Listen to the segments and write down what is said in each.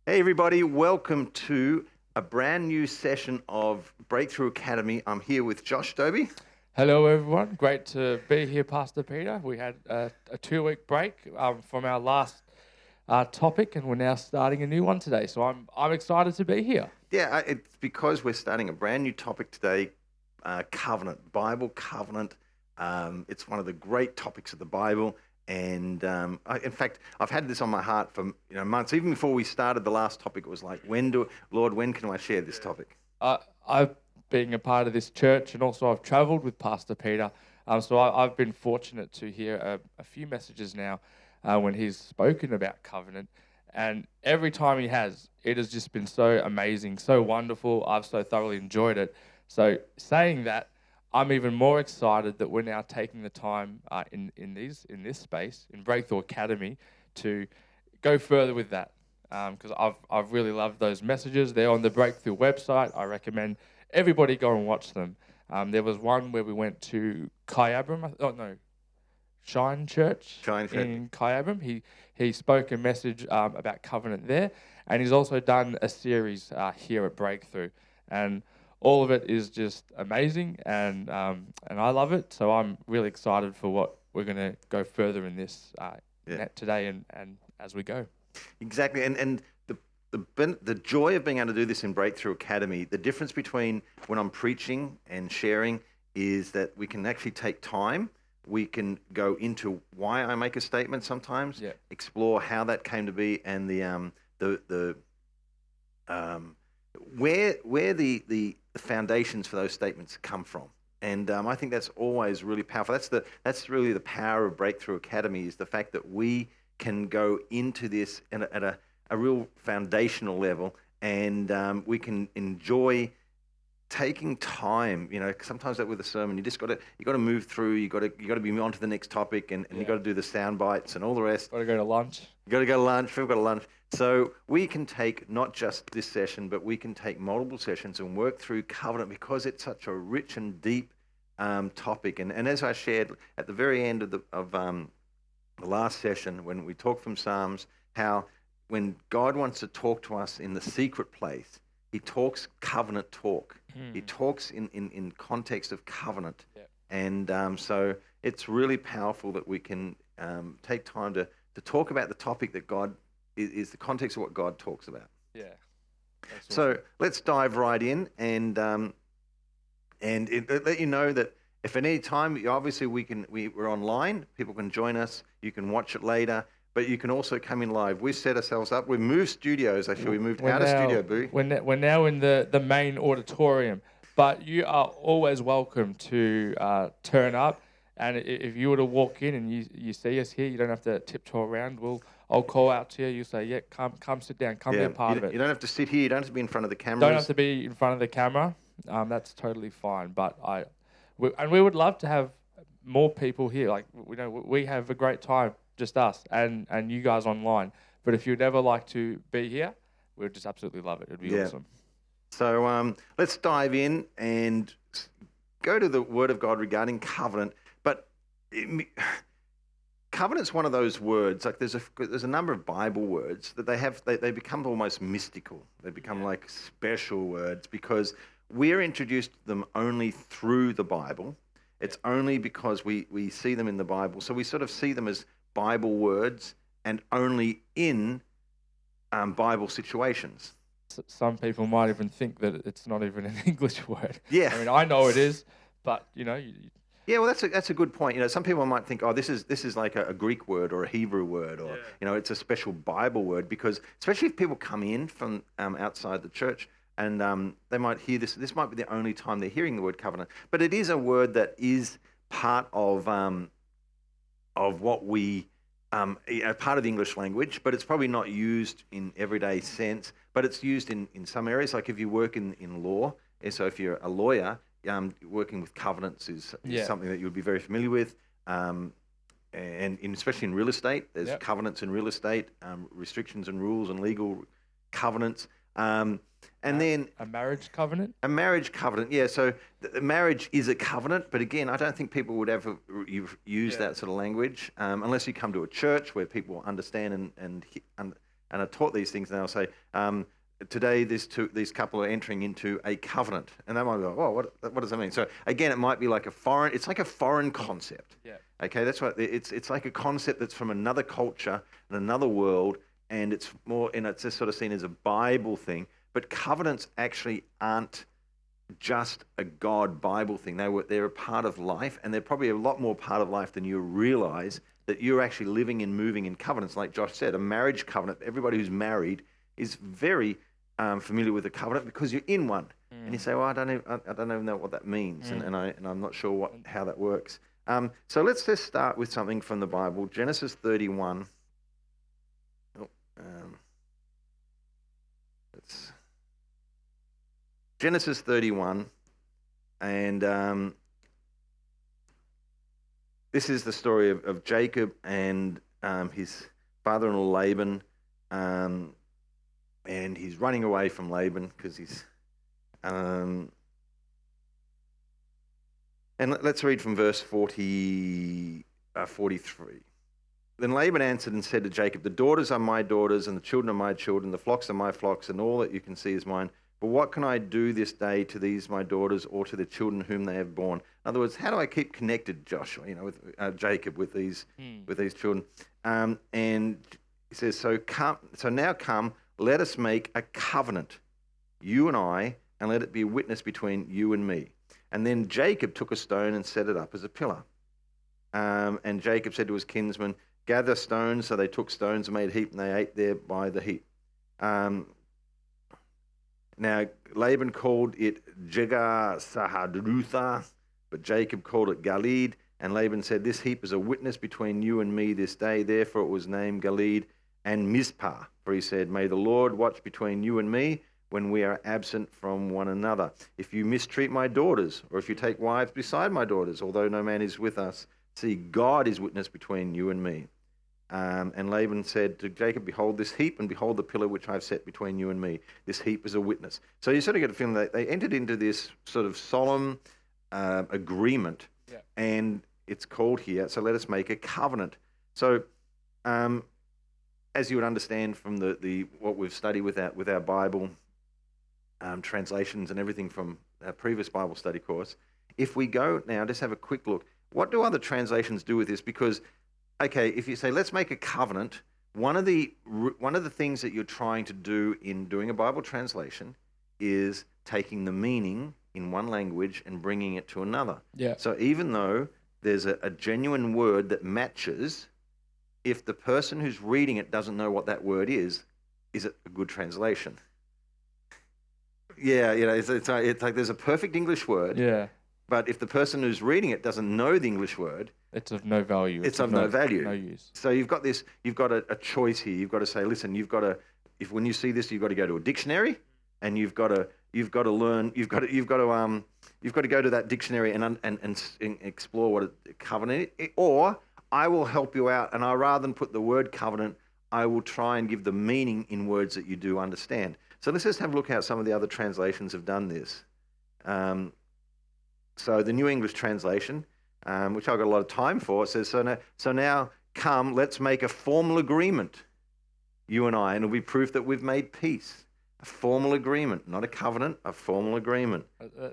Hey everybody, welcome to a brand new session of Breakthrough Academy. I'm here with Josh Dobie. Hello, everyone. Great to be here, Pastor Peter. We had a 2 week break from our last topic, and we're now starting a new one today. So I'm excited to be here. Yeah, it's because we're starting a brand new topic today, covenant, Bible covenant. It's one of the great topics of the Bible. And in fact, I've had this on my heart for months. Even before we started the last topic, it was like, Lord, when can I share this topic? I've been a part of this church, and also I've travelled with Pastor Peter. So I've been fortunate to hear a few messages now when he's spoken about covenant. And every time he has, it has just been so amazing, so wonderful. I've so thoroughly enjoyed it. So saying that, I'm even more excited that we're now taking the time in this space in Breakthrough Academy to go further with that, because I've really loved those messages. They're on the Breakthrough website. I recommend everybody go and watch them. There was one where we went to Shine Church Shine Church. in Abram. He spoke a message about covenant there, and he's also done a series here at Breakthrough, and all of it is just amazing, and I love it. So I'm really excited for what we're going to go further in this today and as we go. Exactly, and the joy of being able to do this in Breakthrough Academy, the difference between when I'm preaching and sharing is that we can actually take time. We can go into why I make a statement sometimes, explore how that came to be, and where the foundations for those statements come from. And I think that's always really powerful. That's really the power of Breakthrough Academy, is the fact that we can go into this at a real foundational level, and we can enjoy taking time. Sometimes that with a sermon, you got to move through. You got to be on to the next topic, and you got to do the sound bites and all the rest. Got to go to lunch. You got to go to lunch. We've got to lunch. So we can take not just this session, but we can take multiple sessions and work through covenant, because it's such a rich and deep topic. And as I shared at the very end of the last session, when we talked from Psalms, how when God wants to talk to us in the secret place, he talks covenant talk. He talks in context of covenant. And so it's really powerful that we can take time to talk about the topic that God is the context of what God talks about. Yeah. So let's dive right in and let you know that if at any time, obviously we're online, people can join us, you can watch it later, but you can also come in live. We've set ourselves up. We've moved studios, actually. We moved out of Studio Boo. We're now in the main auditorium, but you are always welcome to turn up. And if you were to walk in and you see us here, you don't have to tiptoe around. I'll call out to you. You say, yeah, come sit down, come be a part of it. You don't have to sit here. You don't have to be in front of the cameras. Don't have to be in front of the camera. That's totally fine. But we would love to have more people here. Like, we have a great time, just us and you guys online. But if you'd ever like to be here, we'd just absolutely love it. It'd be awesome. So let's dive in and go to the Word of God regarding covenant. But covenant's one of those words. Like there's a number of Bible words that they become almost mystical. They become like special words because we're introduced to them only through the Bible. It's only because we see them in the Bible. So we sort of see them as Bible words and only in Bible situations. Some people might even think that it's not even an English word. Yeah. I mean, I know it is, but Yeah, well, that's a good point. Some people might think, oh, this is like a Greek word or a Hebrew word, or it's a special Bible word, because especially if people come in from outside the church and they might hear this. This might be the only time they're hearing the word covenant, but it is a word that is part of what we part of the English language, but it's probably not used in everyday sense. But it's used in some areas, like if you work in law. So if you're a lawyer, working with covenants is something that you would be very familiar with, and especially in real estate, there's covenants in real estate, restrictions and rules and legal covenants, and then a marriage covenant. A marriage covenant, yeah. So marriage is a covenant, but again, I don't think people would ever use that sort of language unless you come to a church where people understand and and I taught these things, and they'll say, today these couple are entering into a covenant, and they might go, oh, what does that mean? So again, it might be like it's like a foreign concept. Yeah. Okay, that's what it's like a concept that's from another culture and another world, and it's more, it's just sort of seen as a Bible thing. But covenants actually aren't just a God Bible thing. They're a part of life, and they're probably a lot more part of life than you realize, that you're actually living and moving in covenants. Like Josh said, a marriage covenant, everybody who's married is very familiar with a covenant because you're in one. And you say, well, I don't even know what that means, and I'm not sure how that works. So let's just start with something from the Bible, Genesis 31. Genesis 31, and this is the story of Jacob and his father-in-law Laban, and he's running away from Laban because he's... and let's read from verse 43. Then Laban answered and said to Jacob, the daughters are my daughters, and the children are my children, the flocks are my flocks, and all that you can see is mine. But what can I do this day to these my daughters, or to the children whom they have borne? In other words, how do I keep connected, Joshua, with Jacob, with these children? And he says, so now come, let us make a covenant, you and I, and let it be a witness between you and me. And then Jacob took a stone and set it up as a pillar. And Jacob said to his kinsmen, gather stones. So they took stones and made a heap, and they ate there by the heap. Now, Laban called it Jegar-sahadrutha, but Jacob called it Galeed. And Laban said, this heap is a witness between you and me this day. Therefore it was named Galeed and Mizpah. For he said, may the Lord watch between you and me when we are absent from one another. If you mistreat my daughters, or if you take wives beside my daughters, although no man is with us, see, God is witness between you and me. And Laban said to Jacob, behold this heap, and behold the pillar which I have set between you and me. This heap is a witness. So you sort of get a feeling that they entered into this sort of solemn agreement, and it's called here, so let us make a covenant. So as you would understand from the what we've studied with our Bible translations and everything from our previous Bible study course, if we go now, just have a quick look. What do other translations do with this? Because okay, if you say, let's make a covenant, one of the things that you're trying to do in doing a Bible translation is taking the meaning in one language and bringing it to another. Yeah. So even though there's a genuine word that matches, if the person who's reading it doesn't know what that word is it a good translation? Yeah, it's like there's a perfect English word. Yeah. But if the person who's reading it doesn't know the English word, it's of no value. It's of no value. No use. So you've got a choice here. You've got to say, listen, when you see this, you've got to go to a dictionary, and you've got to learn. You've got to go to that dictionary and explore what a covenant is. Or I will help you out, and rather than put the word covenant, I will try and give the meaning in words that you do understand. So let's just have a look how some of the other translations have done this. So the New English Translation, which I've got a lot of time for, it says, so now come, let's make a formal agreement, you and I, and it'll be proof that we've made peace. A formal agreement, not a covenant, a formal agreement.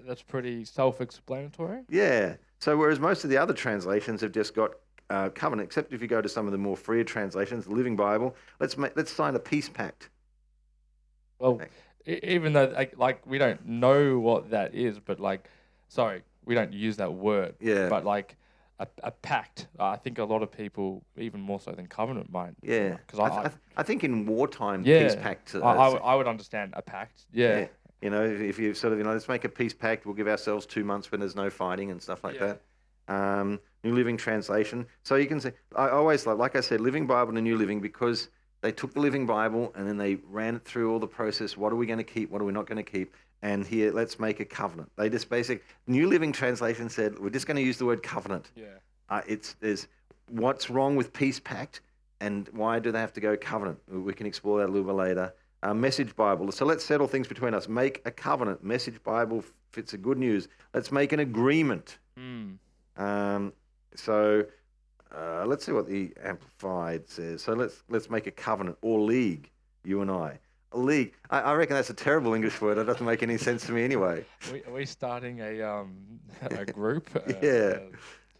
That's pretty self-explanatory. Yeah. So whereas most of the other translations have just got covenant, except if you go to some of the more freer translations, the Living Bible, let's sign a peace pact. Well, even though we don't know what that is, but we don't use that word. Yeah. But a pact, I think a lot of people, even more so than covenant, might. Yeah. Because I think in wartime, yeah, peace pact. I would understand a pact. Yeah. If you sort of, let's make a peace pact, we'll give ourselves 2 months when there's no fighting and stuff like that. New Living Translation. So you can say, I always like I said, Living Bible and New Living, because they took the Living Bible and then they ran it through all the process. What are we going to keep? What are we not going to keep? And here, let's make a covenant. They just New Living Translation said, we're just going to use the word covenant. Yeah. There's what's wrong with peace pact, and why do they have to go covenant? We can explore that a little bit later. Message Bible. So let's settle things between us. Make a covenant. Message Bible fits the good news. Let's make an agreement. Let's see what the Amplified says. So let's make a covenant or league. you and I. A league. I reckon that's a terrible English word. It doesn't make any sense to me anyway. Are we starting a a group? Yeah.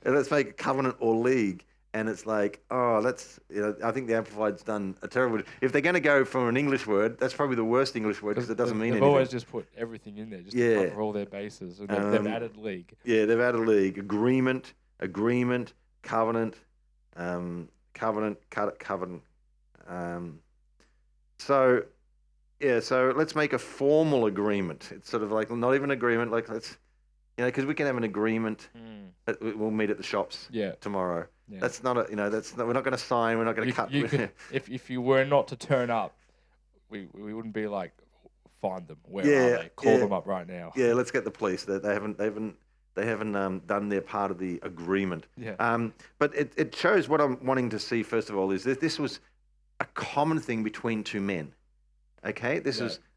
And let's make a covenant or league. And it's like, oh, I think the Amplified's done a terrible. If they're going to go from an English word, that's probably the worst English word because it doesn't mean anything. They've always just put everything in there just to cover all their bases. And they've added league. Yeah, they've added league. Agreement, covenant, covenant. So let's make a formal agreement. It's sort of like not even agreement, like because we can have an agreement that we'll meet at the shops tomorrow. Yeah. That's not we're not going to sign. We're not going to cut. If you were not to turn up, we wouldn't be like, find them. Where are they? Call them up right now. Yeah, let's get the police. They haven't done their part of the agreement. Yeah. But it shows what I'm wanting to see first of all is that this was a common thing between two men. Okay,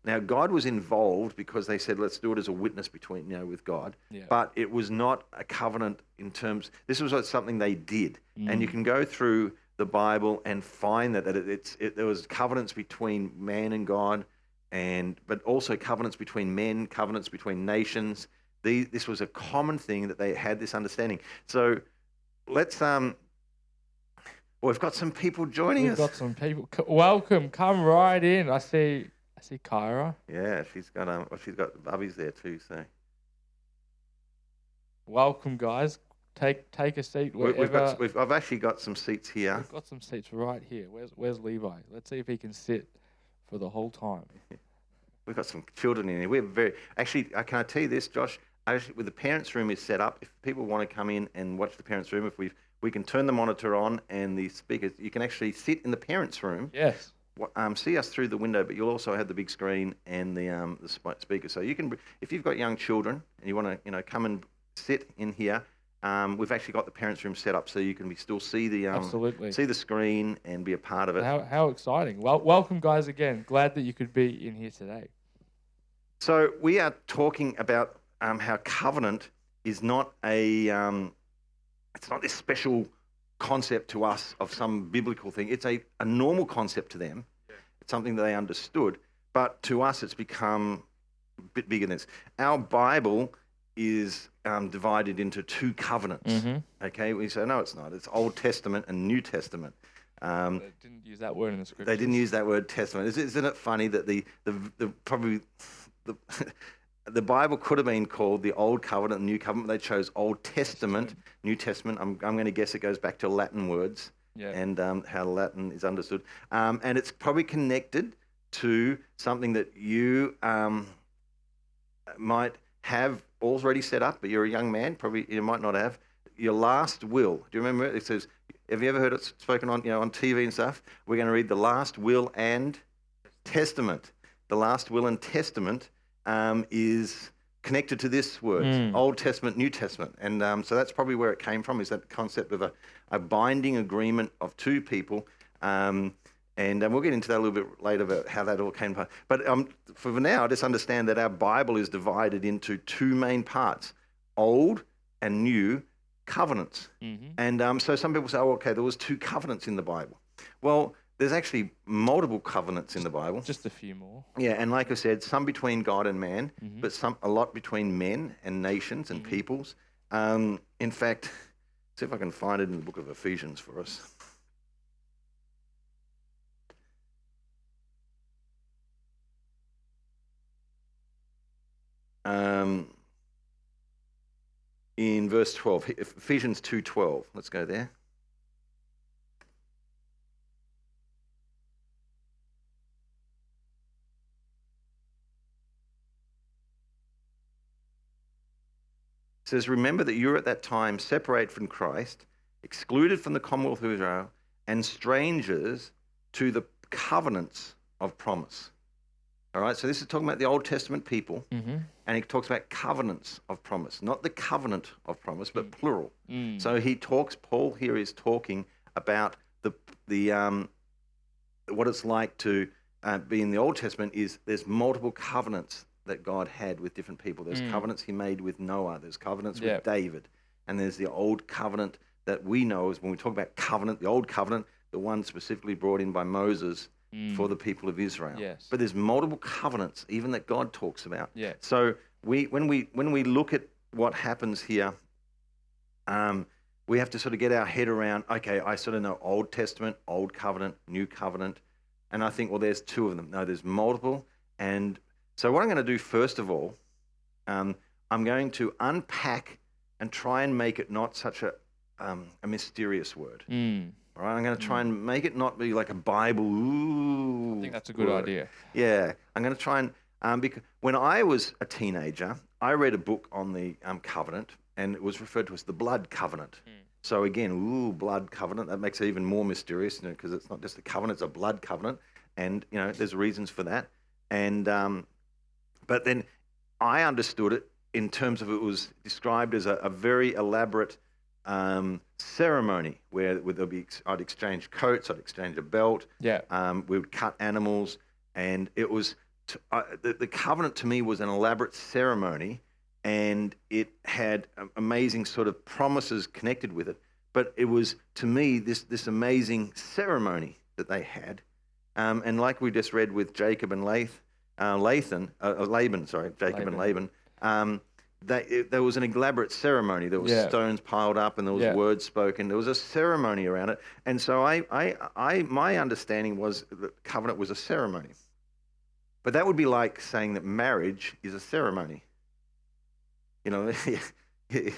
now God was involved because they said let's do it as a witness between with God. Yeah. But it was not a covenant in terms. This was something they did, and you can go through the Bible and find that there was covenants between man and God, but also covenants between men, covenants between nations. This was a common thing that they had this understanding. So let's we've got some people joining us. We've got some people. Welcome. Come right in. I see Kyra. Yeah, she's got Bubby's there too. So welcome, guys. Take a seat wherever. I've actually got some seats here. We've got some seats right here. Where's Levi? Let's see if he can sit for the whole time. We've got some children in here. We're actually. I can't tell you this, Josh. Actually, with the parents' room is set up. If people want to come in and watch the parents' room, we can turn the monitor on and the speakers. You can actually sit in the parents' room. Yes. See us through the window, but you'll also have the big screen and the speaker. So you can, if you've got young children and you want to, come and sit in here. We've actually got the parents' room set up so you can still see the absolutely see the screen and be a part of it. How exciting! Well, welcome, guys, again. Glad that you could be in here today. So we are talking about how covenant is not it's not this special concept to us of some biblical thing. It's a normal concept to them. Yeah. It's something that they understood. But to us, it's become a bit bigger than this. Our Bible is divided into two covenants. Mm-hmm. Okay, we say, no, it's not. It's Old Testament and New Testament. They didn't use that word in the scriptures. They didn't use that word testament. Isn't it funny that the Bible could have been called the Old Covenant and New Covenant. They chose Old Testament, New Testament. I'm going to guess it goes back to Latin words and how Latin is understood. And it's probably connected to something that you might have already set up, but you're a young man. Probably you might not have. Your last will. Do you remember it? It says, have you ever heard it spoken on, on TV and stuff? We're going to read the last will and testament. The last will and testament is connected to this word, Old Testament, New Testament. And so that's probably where it came from, is that concept of a binding agreement of two people. And we'll get into that a little bit later about how that all came about. But for now, just understand that our Bible is divided into two main parts, Old and New covenants. Mm-hmm. And so some people say, oh, okay, there was two covenants in the Bible. Well, there's actually multiple covenants in the Bible. Just a few more. Yeah, and like I said, some between God and man, but a lot between men and nations and peoples. In fact, see if I can find it in the book of Ephesians for us. In verse 12, Ephesians 2:12. Let's go there. It says, remember that you were at that time separated from Christ, excluded from the commonwealth of Israel, and strangers to the covenants of promise. All right, so this is talking about the Old Testament people, and he talks about covenants of promise, not the covenant of promise, but plural. So Paul here is talking about the what it's like to be in the Old Testament is there's multiple covenants that God had with different people. There's covenants he made with Noah. There's covenants with David. And there's the old covenant that we know is when we talk about covenant, the old covenant, the one specifically brought in by Moses for the people of Israel. Yes. But there's multiple covenants, even that God talks about. Yeah. So when we look at what happens here, we have to sort of get our head around, okay, I sort of know Old Testament, Old Covenant, New Covenant, and I think, well, there's two of them. No, there's multiple. And so what I'm going to do, first of all, I'm going to unpack and try and make it not such a mysterious word. All right, I'm going to try and make it not be like a Bible. Ooh, I think that's a good idea. Yeah, I'm going to try and because when I was a teenager, I read a book on the covenant, and it was referred to as the blood covenant. So again, blood covenant, that makes it even more mysterious, because it's not just a covenant, it's a blood covenant, and there's reasons for that. And but then I understood it in terms of, it was described as a very elaborate ceremony where I'd exchange coats, I'd exchange a belt, we would cut animals, and it was the covenant to me was an elaborate ceremony, and it had amazing sort of promises connected with it. But it was, to me, this amazing ceremony that they had, and like we just read with Jacob and Laban, and Laban. There was an elaborate ceremony. There was stones piled up, and there was words spoken. There was a ceremony around it, and so my understanding was that covenant was a ceremony. But that would be like saying that marriage is a ceremony. It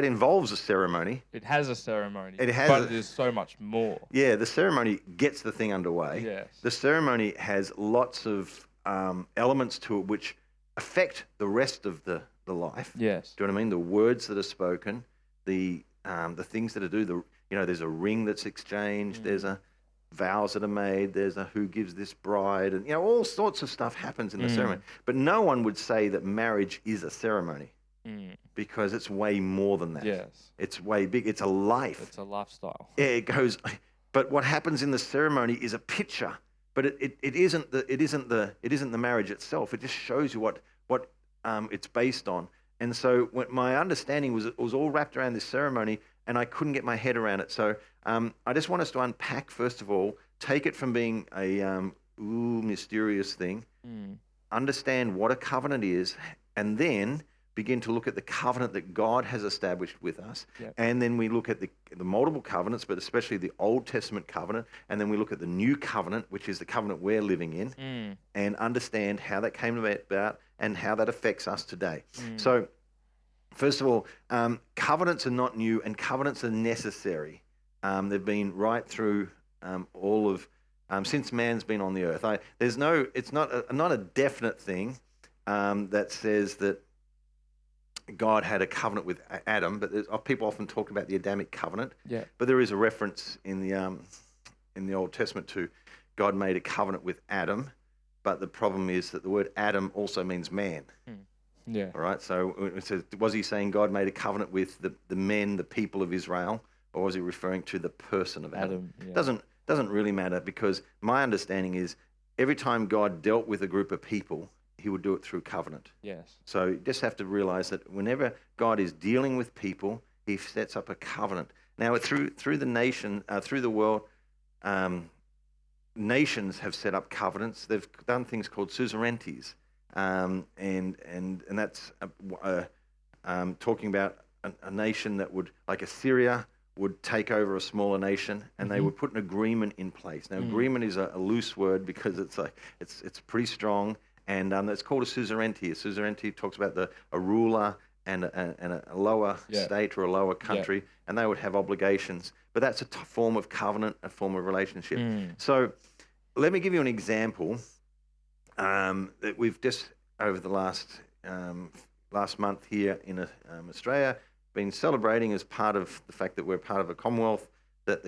involves a ceremony. It has a ceremony. It is so much more. Yeah, the ceremony gets the thing underway. Yes. The ceremony has lots of elements to it which affect the rest of the life. Yes. Do you know what I mean? The words that are spoken, the things that are do. There's a ring that's exchanged. There's a vows that are made. There's a who gives this bride, and all sorts of stuff happens in the ceremony. But no one would say that marriage is a ceremony. Because it's way more than that. Yes. It's way big. It's a life. It's a lifestyle. Yeah, it goes. But what happens in the ceremony is a picture. But it isn't the marriage itself. It just shows you what it's based on. And so my understanding was, it was all wrapped around this ceremony, and I couldn't get my head around it. So I just want us to unpack, first of all, take it from being a mysterious thing, understand what a covenant is, and then begin to look at the covenant that God has established with us. Yep. And then we look at the multiple covenants, but especially the Old Testament covenant. And then we look at the new covenant, which is the covenant we're living in, and understand how that came about and how that affects us today. So first of all, covenants are not new, and covenants are necessary. They've been right through all of, since man's been on the earth. It's not a definite thing that says that God had a covenant with Adam, but people often talk about the Adamic covenant. Yeah. But there is a reference in the Old Testament to God made a covenant with Adam, but the problem is that the word Adam also means man. Yeah. All right. So it says, was he saying God made a covenant with the men, the people of Israel, or was he referring to the person of Adam? Yeah. Doesn't really matter, because my understanding is every time God dealt with a group of people, he would do it through covenant. Yes. So you just have to realize that whenever God is dealing with people, he sets up a covenant. Now, through the nation, through the world, nations have set up covenants. They've done things called suzerainties, and that's talking about a nation that would, like Assyria, would take over a smaller nation, and they would put an agreement in place. Now, agreement is a loose word, because it's pretty strong. And it's called a suzerainty. A suzerainty talks about a ruler and a lower state or a lower country, and they would have obligations. But that's a form of covenant, a form of relationship. So let me give you an example that we've just, over the last month here in Australia, been celebrating as part of the fact that we're part of a Commonwealth, that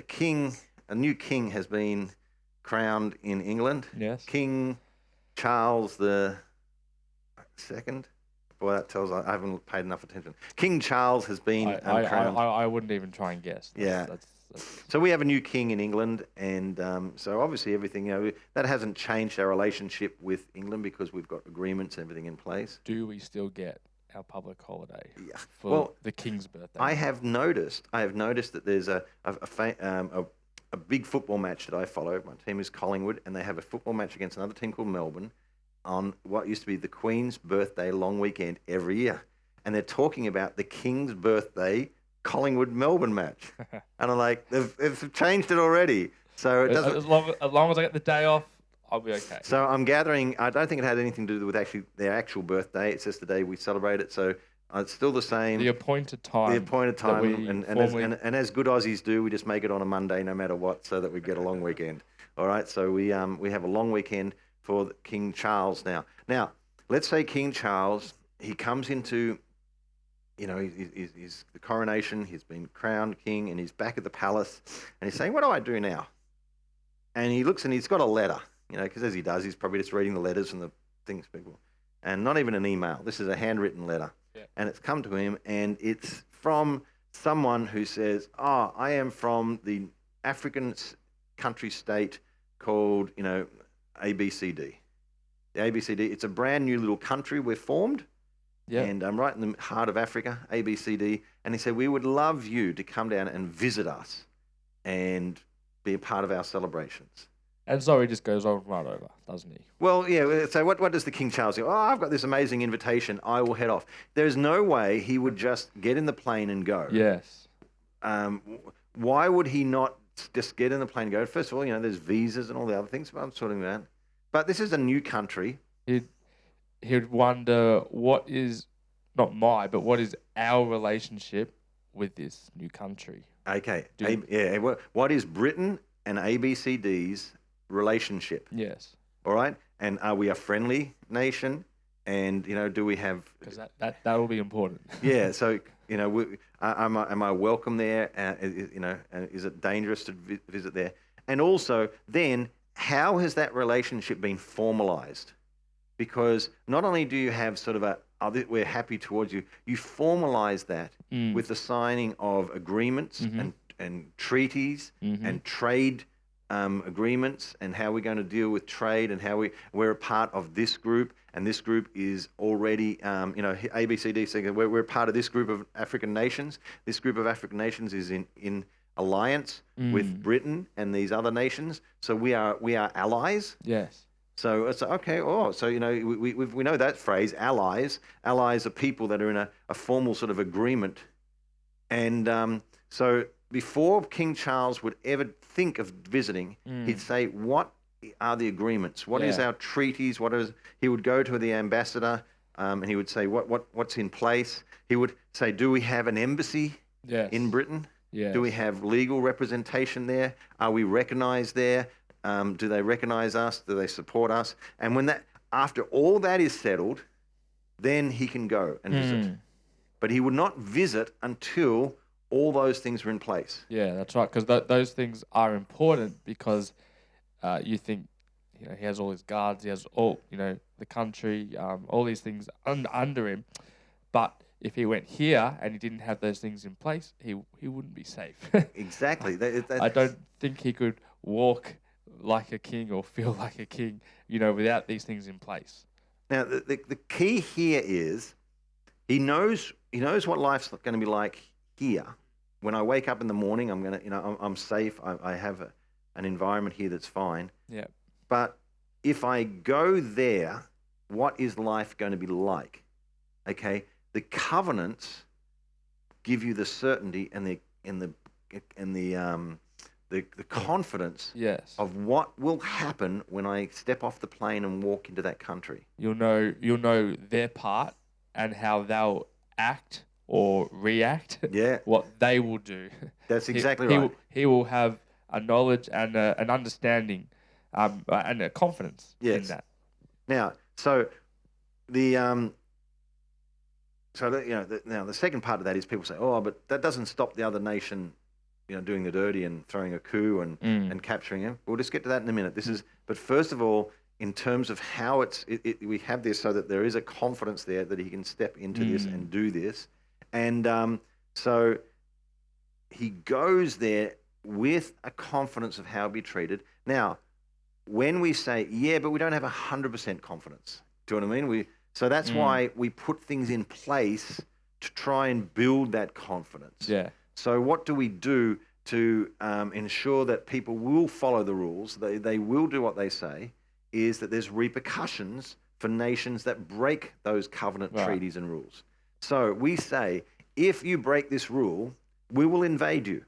a new king has been crowned in England. Yes. King Charles the Second. Boy, that tells I haven't paid enough attention. King Charles has been crowned. I wouldn't even try and guess. That's... So we have a new king in England, and so obviously everything, that hasn't changed our relationship with England, because we've got agreements and everything in place. Do we still get our public holiday for the king's birthday? I have noticed that there's a a big football match that I follow. My team is Collingwood, and they have a football match against another team called Melbourne on what used to be the Queen's birthday long weekend every year. And they're talking about the King's birthday Collingwood-Melbourne match. And I'm like, they've changed it already. So it doesn't... As long as I get the day off, I'll be okay. So I'm gathering, I don't think it had anything to do with actually their actual birthday. It's just the day we celebrate it. So it's still the same. The appointed time. The appointed time. And as good Aussies do, we just make it on a Monday no matter what so that we get a long weekend. All right, so we have a long weekend for King Charles now. Now, let's say King Charles, he comes into, he's the coronation, he's been crowned king, and he's back at the palace, and he's saying, what do I do now? And he looks and he's got a letter, because as he does, he's probably just reading the letters from the things people, and not even an email. This is a handwritten letter. Yeah. And it's come to him, and it's from someone who says, I am from the African country state called, ABCD. The ABCD, it's a brand new little country we've formed. Yeah. And I'm right in the heart of Africa, ABCD. And he said, we would love you to come down and visit us and be a part of our celebrations. And so he just goes on right over, doesn't he? Well, yeah. So what does the King Charles do? I've got this amazing invitation. I will head off. There's no way he would just get in the plane and go. Yes. Why would he not just get in the plane and go? First of all, there's visas and all the other things, but I'm sorting that. But this is a new country. He'd wonder what is our relationship with this new country. Okay. What is Britain and ABCD's relationship? Yes. All right. And are we a friendly nation? And do we have? Because that will be important. Yeah. So am I welcome there? Is it dangerous to visit there? And also, then how has that relationship been formalized? Because not only do you have sort of we're happy towards you, you formalize that with the signing of agreements and treaties and trade agreements, and how we're going to deal with trade, and how we're a part of this group, and this group is already, ABCD saying we're part of this group of African nations. This group of African nations is in alliance with Britain and these other nations, so we are allies. Yes. So it's okay. So we know that phrase, allies. Allies are people that are in a formal sort of agreement, and so before King Charles would ever think of visiting, he'd say, "What are the agreements? What is our treaties? He would go to the ambassador, and he would say, "What's in place?" He would say, "Do we have an embassy in Britain? Yes. Do we have legal representation there? Are we recognized there? Do they recognize us? Do they support us?" And after all that is settled, then he can go and visit. But he would not visit until all those things were in place. Yeah, that's right. Because those things are important, because you think, he has all his guards, he has all, the country, all these things under him. But if he went here and he didn't have those things in place, he wouldn't be safe. Exactly. I don't think he could walk like a king or feel like a king, without these things in place. Now, the key here is he knows what life's going to be like here. When I wake up in the morning, I'm going to, I'm safe. I have an environment here that's fine. Yeah. But if I go there, what is life going to be like? Okay. The covenants give you the certainty and the confidence of what will happen when I step off the plane and walk into that country. You'll know their part and how they'll act or react. Yeah. What they will do. That's exactly right. He will have a knowledge and an understanding and a confidence in that. Now, so the second part of that is people say, but that doesn't stop the other nation, doing the dirty and throwing a coup and capturing him. We'll just get to that in a minute. But first of all, in terms of how we have this so that there is a confidence there that he can step into this and do this. And so he goes there with a confidence of how he'll be treated. Now, when we say, but we don't have 100% confidence, do you know what I mean? So that's why we put things in place to try and build that confidence. Yeah. So what do we do to ensure that people will follow the rules, they will do what they say, is that there's repercussions for nations that break those covenant treaties and rules. So we say, if you break this rule, we will invade you.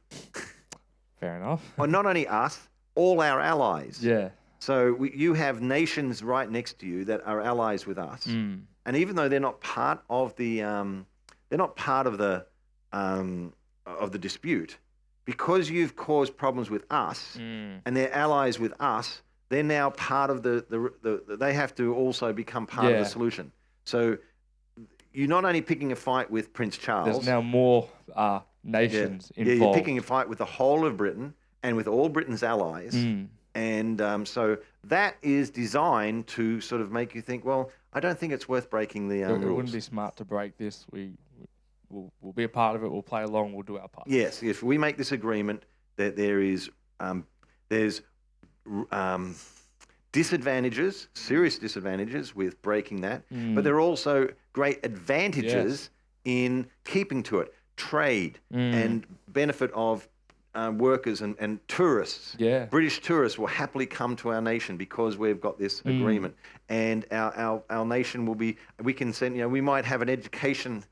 Fair enough. Well, not only us, all our allies. Yeah. So you have nations right next to you that are allies with us, and even though they're not part of the dispute, because you've caused problems with us, and they're allies with us, they're now part of they have to also become part of the solution. So you're not only picking a fight with Prince Charles. There's now more nations involved. Yeah, you're picking a fight with the whole of Britain and with all Britain's allies. And so that is designed to sort of make you think, well, I don't think it's worth breaking the rules. It wouldn't be smart to break this. We'll be a part of it. We'll play along. We'll do our part. Yes, if we make this agreement, that there's disadvantages, serious disadvantages with breaking that, but there are also great advantages in keeping to it. Trade and benefit of workers and tourists. British tourists will happily come to our nation because we've got this agreement, and our nation will be. We can send. We might have an education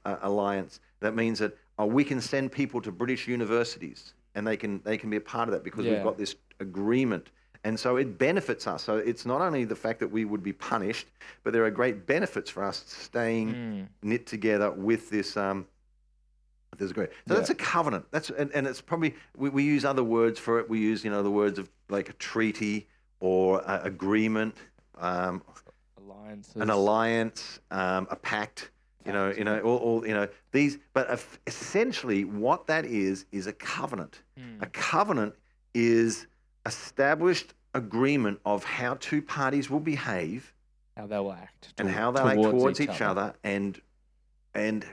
alliance that means that we can send people to British universities, and they can be a part of that because we've got this agreement. And so it benefits us. So it's not only the fact that we would be punished, but there are great benefits for us staying knit together with this. There's a great. So that's a covenant. And it's probably we use other words for it. We use the words of like a treaty or agreement, alliances, an alliance, a pact. All these. But essentially, what that is a covenant. A covenant is established agreement of how two parties will behave, how they'll act, and how they'll act towards each other, and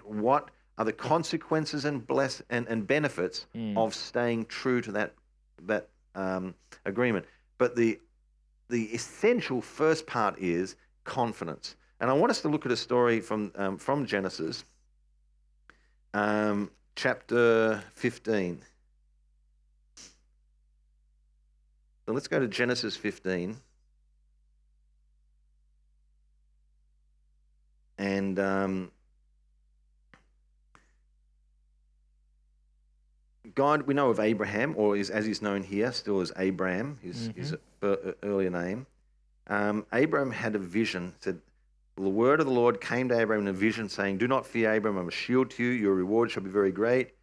what are the consequences and benefits of staying true to that agreement. But the essential first part is confidence. And I want us to look at a story from Genesis, chapter 15. So let's go to Genesis 15. And God, we know of Abraham, or as he's known here, still as Abram, his earlier name. Abram had a vision. Said, the word of the Lord came to Abram in a vision, saying, "Do not fear, Abram. I'm a shield to you. Your reward shall be very great."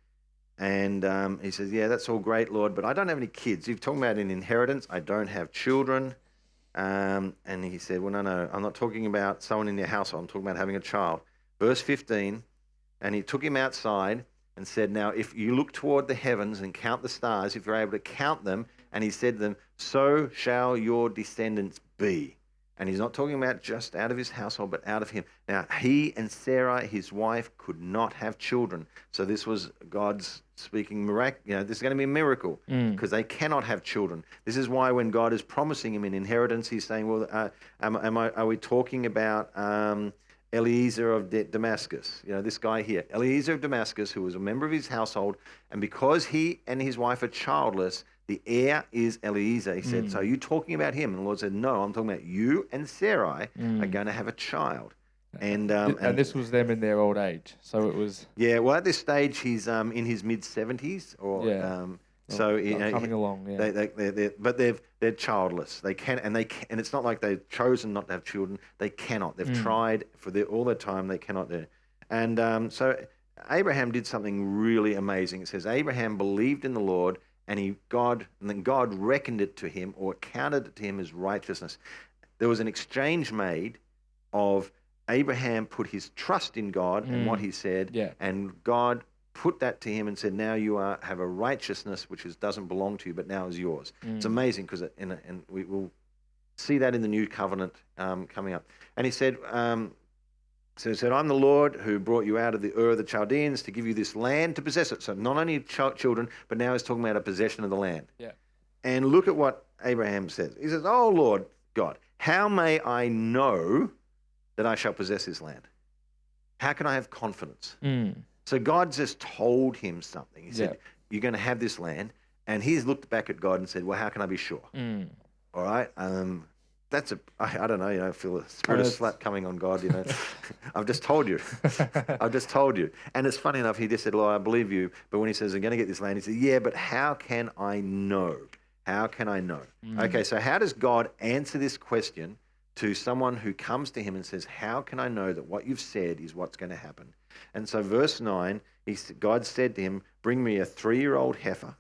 And he says, "Yeah, that's all great, Lord, but I don't have any kids. You've talking about an inheritance. I don't have children." And he said, "Well, no, I'm not talking about someone in your household. I'm talking about having a child." Verse 15, and he took him outside and said, "Now, if you look toward the heavens and count the stars, if you're able to count them," and he said to them, "so shall your descendants be." And he's not talking about just out of his household, but out of him. Now, he and Sarah, his wife, could not have children. So this was God's speaking miracle. This is going to be a miracle because they cannot have children. This is why when God is promising him an inheritance, he's saying, well, are we talking about Eliezer of Damascus? This guy here, Eliezer of Damascus, who was a member of his household. And because he and his wife are childless, the heir is Eliezer. He said, "So are you talking about him?" And the Lord said, "No, I'm talking about you and Sarai are going to have a child." And this was them in their old age. So it was. Yeah, well, at this stage, he's in his mid-70s, coming along. Yeah, but they're childless. They can, and it's not like they've chosen not to have children. They cannot. They've tried for all their time. They cannot do. And so Abraham did something really amazing. It says Abraham believed in the Lord. And then God reckoned it to him, or counted it to him as righteousness. There was an exchange made of Abraham put his trust in God and what he said, and God put that to him and said, "Now you have a righteousness which doesn't belong to you, but now is yours." It's amazing because, and we will see that in the new covenant coming up. And he said. So he said, "I'm the Lord who brought you out of the Ur of the Chaldeans to give you this land to possess it." So not only children, but now he's talking about a possession of the land. Yeah. And look at what Abraham says. He says, "Oh, Lord God, how may I know that I shall possess this land? How can I have confidence?" So God just told him something. He said, you're going to have this land. And he's looked back at God and said, well, how can I be sure? All right. That's I don't know, I feel a spirit of slap coming on God, I've just told you. I've just told you. And it's funny enough, he just said, Lord, I believe you. But when he says, I'm going to get this land, he said, yeah, but how can I know? How can I know? Okay, so how does God answer this question to someone who comes to him and says, how can I know that what you've said is what's going to happen? And so verse 9, God said to him, bring me a 3-year-old heifer,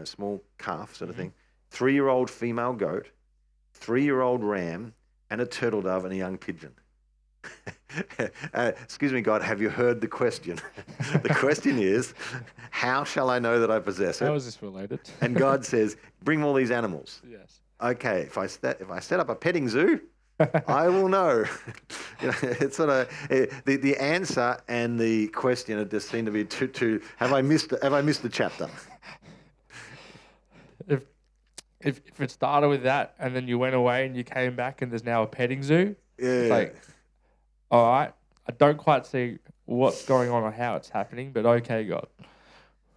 small calf sort of thing, 3-year-old female goat, 3-year-old ram, and a turtle dove and a young pigeon. Excuse me, God, have you heard the question? The question is, how shall I know that I possess it? How is this related? And God says, bring all these animals. Yes. Okay, if I set up a petting zoo, I will know. It's sort of the answer and the question just seem to be too. Have I missed the chapter? If it started with that and then you went away and you came back and there's now a petting zoo, it's like, all right, I don't quite see what's going on or how it's happening, but okay, God.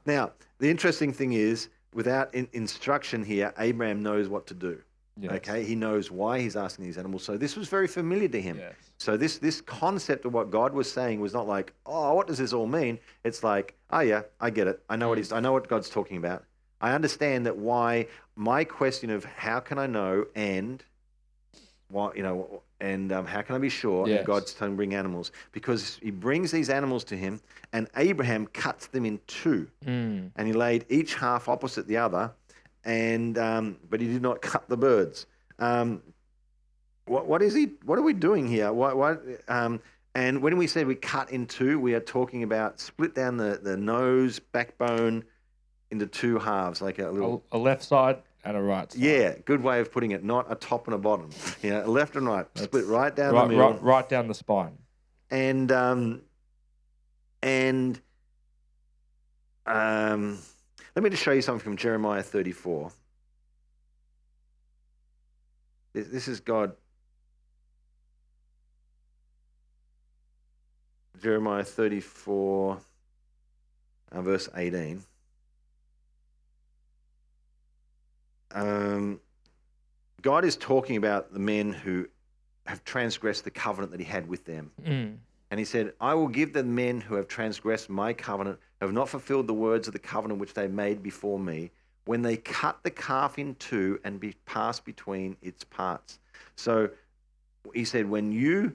Now, the interesting thing is, without instruction here, Abram knows what to do. Yes. Okay, he knows why he's asking these animals. So this was very familiar to him. Yes. So this concept of what God was saying was not like, oh, what does this all mean? It's like, oh yeah, I get it. I know I know what God's talking about. I understand that why my question of how can I know and what how can I be sure? Yes. And God's telling him to bring animals, because he brings these animals to him, and Abraham cuts them in two, and he laid each half opposite the other, and but he did not cut the birds. What are we doing here? And when we say we cut in two, we are talking about split down the nose, backbone into two halves, like a left side and a right side. Yeah, good way of putting it. Not a top and a bottom. Left and right, split right down the middle, right down the spine. And let me just show you something from Jeremiah 34. This is God. Jeremiah 34, verse 18. God is talking about the men who have transgressed the covenant that he had with them. And he said, I will give the men who have transgressed my covenant, who have not fulfilled the words of the covenant which they made before me, when they cut the calf in two and pass between its parts. So he said, when you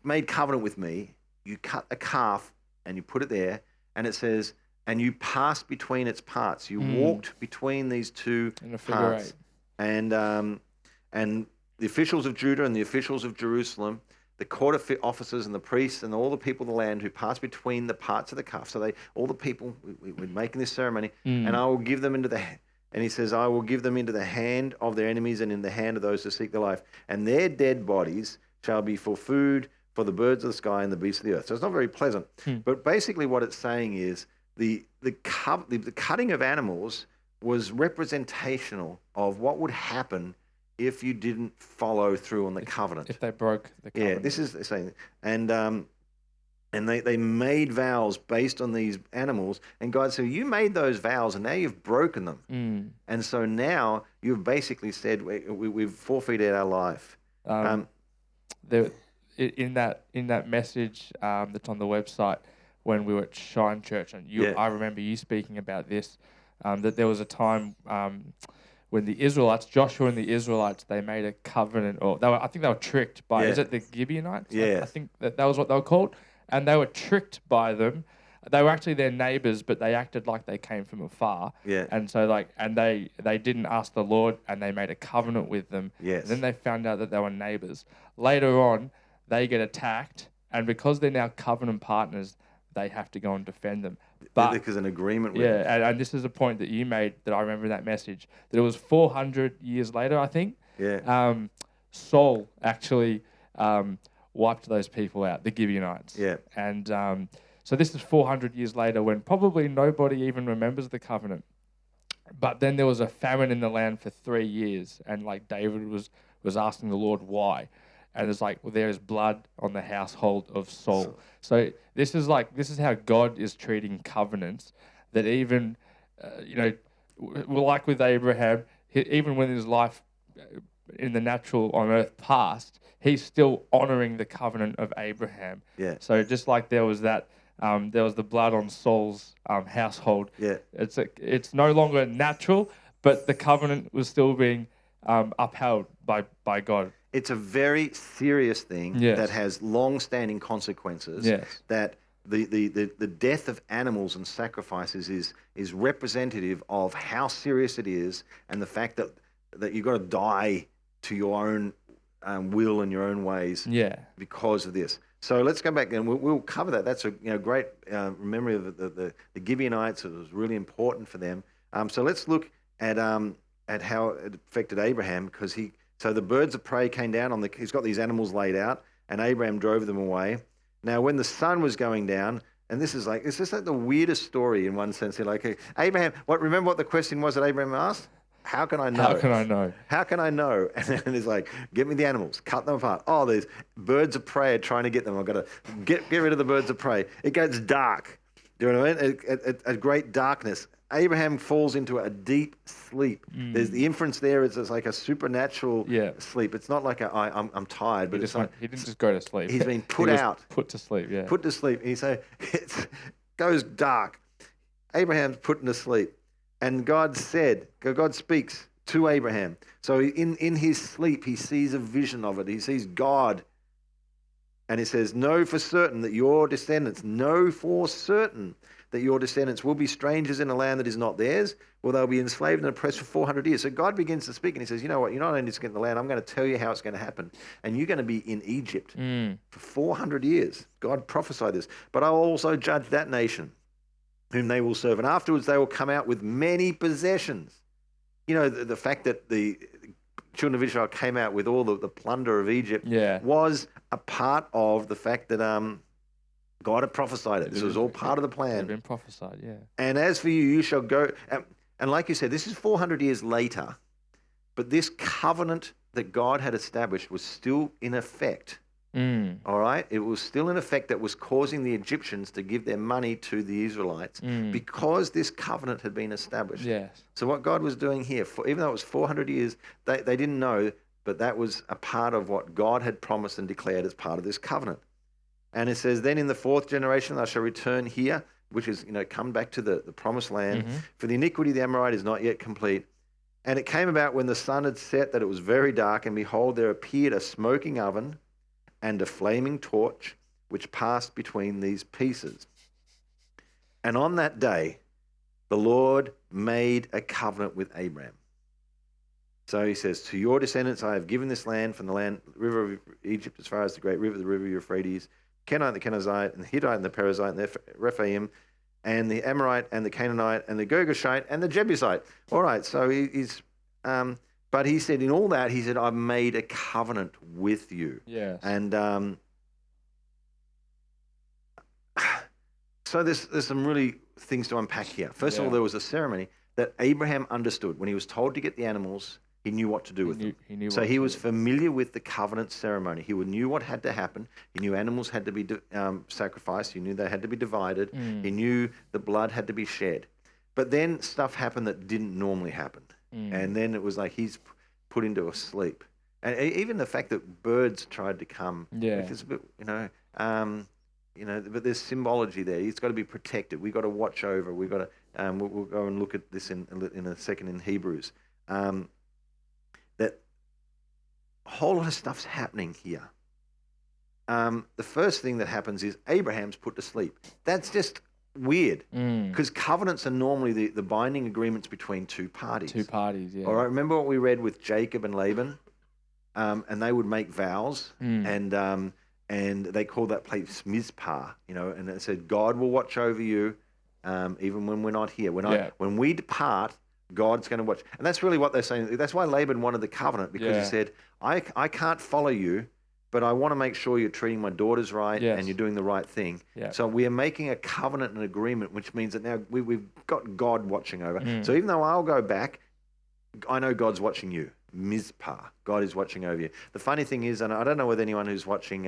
made covenant with me, you cut a calf and you put it there, and it says, and you passed between its parts. You walked between these two parts. And the officials of Judah and the officials of Jerusalem, the court officers and the priests and all the people of the land who passed between the parts of the calf. So all the people, we're making this ceremony, and I will give them and he says, I will give them into the hand of their enemies and in the hand of those who seek their life. And their dead bodies shall be for food for the birds of the sky and the beasts of the earth. So it's not very pleasant. But basically what it's saying is, the cutting of animals was representational of what would happen if you didn't follow through on the covenant. If they broke the covenant. Yeah, this is saying, and they made vows based on these animals, and God said, you made those vows, and now you've broken them, and so now you've basically said we've forfeited our life. In that message that's on the website, when we were at Shine Church, and I remember you speaking about this, that there was a time when the Israelites, Joshua and the Israelites, they made a covenant, or I think they were tricked by, is it the Gibeonites? Yeah. I think that was what they were called, and they were tricked by them. They were actually their neighbors, but they acted like they came from afar. Yeah. And so they didn't ask the Lord, and they made a covenant with them. Yes. And then they found out that they were neighbors. Later on, they get attacked, and because they're now covenant partners, they have to go and defend them. But because an agreement with them. And this is a point that you made that I remember in that message, that it was 400 years later, I think. Yeah. Saul actually wiped those people out, the Gibeonites. Yeah. And so this is 400 years later, when probably nobody even remembers the covenant. But then there was a famine in the land for 3 years, and like David was asking the Lord why. and it's like, well, there is blood on the household of Saul. So this is how God is treating covenants. That even, like with Abraham, even when his life in the natural on earth passed, he's still honoring the covenant of Abraham. Yeah. So just like there was that, there was the blood on Saul's household. Yeah. It's no longer natural, but the covenant was still being upheld by God. It's a very serious thing that has long-standing consequences. Yes. That the death of animals and sacrifices is representative of how serious it is, and the fact that you've got to die to your own will and your own ways because of this. So let's go back and we'll cover that. That's a great memory of the Gibeonites. It was really important for them. So let's look at how it affected Abraham, because so the birds of prey came down he's got these animals laid out, and Abraham drove them away. Now, when the sun was going down, and it's just like the weirdest story in one sense. Like Abraham, remember what the question was that Abraham asked? How can I know? How can I know? How can I know? And then he's like, get me the animals, cut them apart. Oh, these birds of prey are trying to get them. I've got to get rid of the birds of prey. It gets dark. Do you know what I mean? A great darkness. Abraham falls into a deep sleep. There's the inference there is it's like a supernatural sleep. It's not like I'm tired, but he didn't just go to sleep. He's been put out. Put to sleep, yeah. Put to sleep. And so it goes dark. Abraham's put into sleep. And God speaks to Abraham. So in his sleep, he sees a vision of it. He sees God. And it says, know for certain that your descendants will be strangers in a land that is not theirs, or they'll be enslaved and oppressed for 400 years. So God begins to speak, and he says, you know what, you're not only just getting the land, I'm going to tell you how it's going to happen. And you're going to be in Egypt for 400 years. God prophesied this. But I'll also judge that nation whom they will serve. And afterwards they will come out with many possessions. You know, the fact that the children of Israel came out with all the plunder of Egypt was a part of the fact that God had prophesied it. This was all part of the plan. It had been prophesied, yeah. And as for you, you shall go. And like you said, this is 400 years later, but this covenant that God had established was still in effect. All right? It was still in effect that was causing the Egyptians to give their money to the Israelites because this covenant had been established. Yes. So what God was doing here, even though it was 400 years, they didn't know, but that was a part of what God had promised and declared as part of this covenant. And it says, then in the fourth generation I shall return here, which is, come back to the promised land. For the iniquity of the Amorite is not yet complete. And it came about when the sun had set that it was very dark, and behold, there appeared a smoking oven and a flaming torch, which passed between these pieces. And on that day, the Lord made a covenant with Abram. So he says, to your descendants I have given this land, from the river of Egypt as far as the great river, the river Euphrates, Kenite, the Kenizzite, and the Hittite, and the Perizzite, and the Rephaim, and the Amorite, and the Canaanite, and the Girgashite, and the Jebusite. All right, so but he said, in all that, he said, I've made a covenant with you. Yes. And so there's some really things to unpack here. First of all, there was a ceremony that Abraham understood. When he was told to get the animals, he knew what to do with them. So he was familiar with the covenant ceremony. He knew what had to happen. He knew animals had to be sacrificed. He knew they had to be divided. He knew the blood had to be shed. But then stuff happened that didn't normally happen. And then it was like he's put into a sleep. And even the fact that birds tried to come, which is a bit, but there's symbology there. He's got to be protected. We've got to watch over. We've got to, we'll go and look at this in a second in Hebrews. That a whole lot of stuff's happening here. The first thing that happens is Abraham's put to sleep. That's just weird, because covenants are normally the binding agreements between two parties. All right, remember what we read with Jacob and Laban? And they would make vows, and they called that place Mizpah, and it said, God will watch over you even when we're not here. When we depart, God's going to watch. And that's really what they're saying. That's why Laban wanted the covenant, because he said, I can't follow you, but I want to make sure you're treating my daughters right and you're doing the right thing. So we are making a covenant and agreement, which means that now we've got God watching over. So even though I'll go back, I know God's watching you. Mizpah. God is watching over you. The funny thing is, and I don't know whether anyone who's watching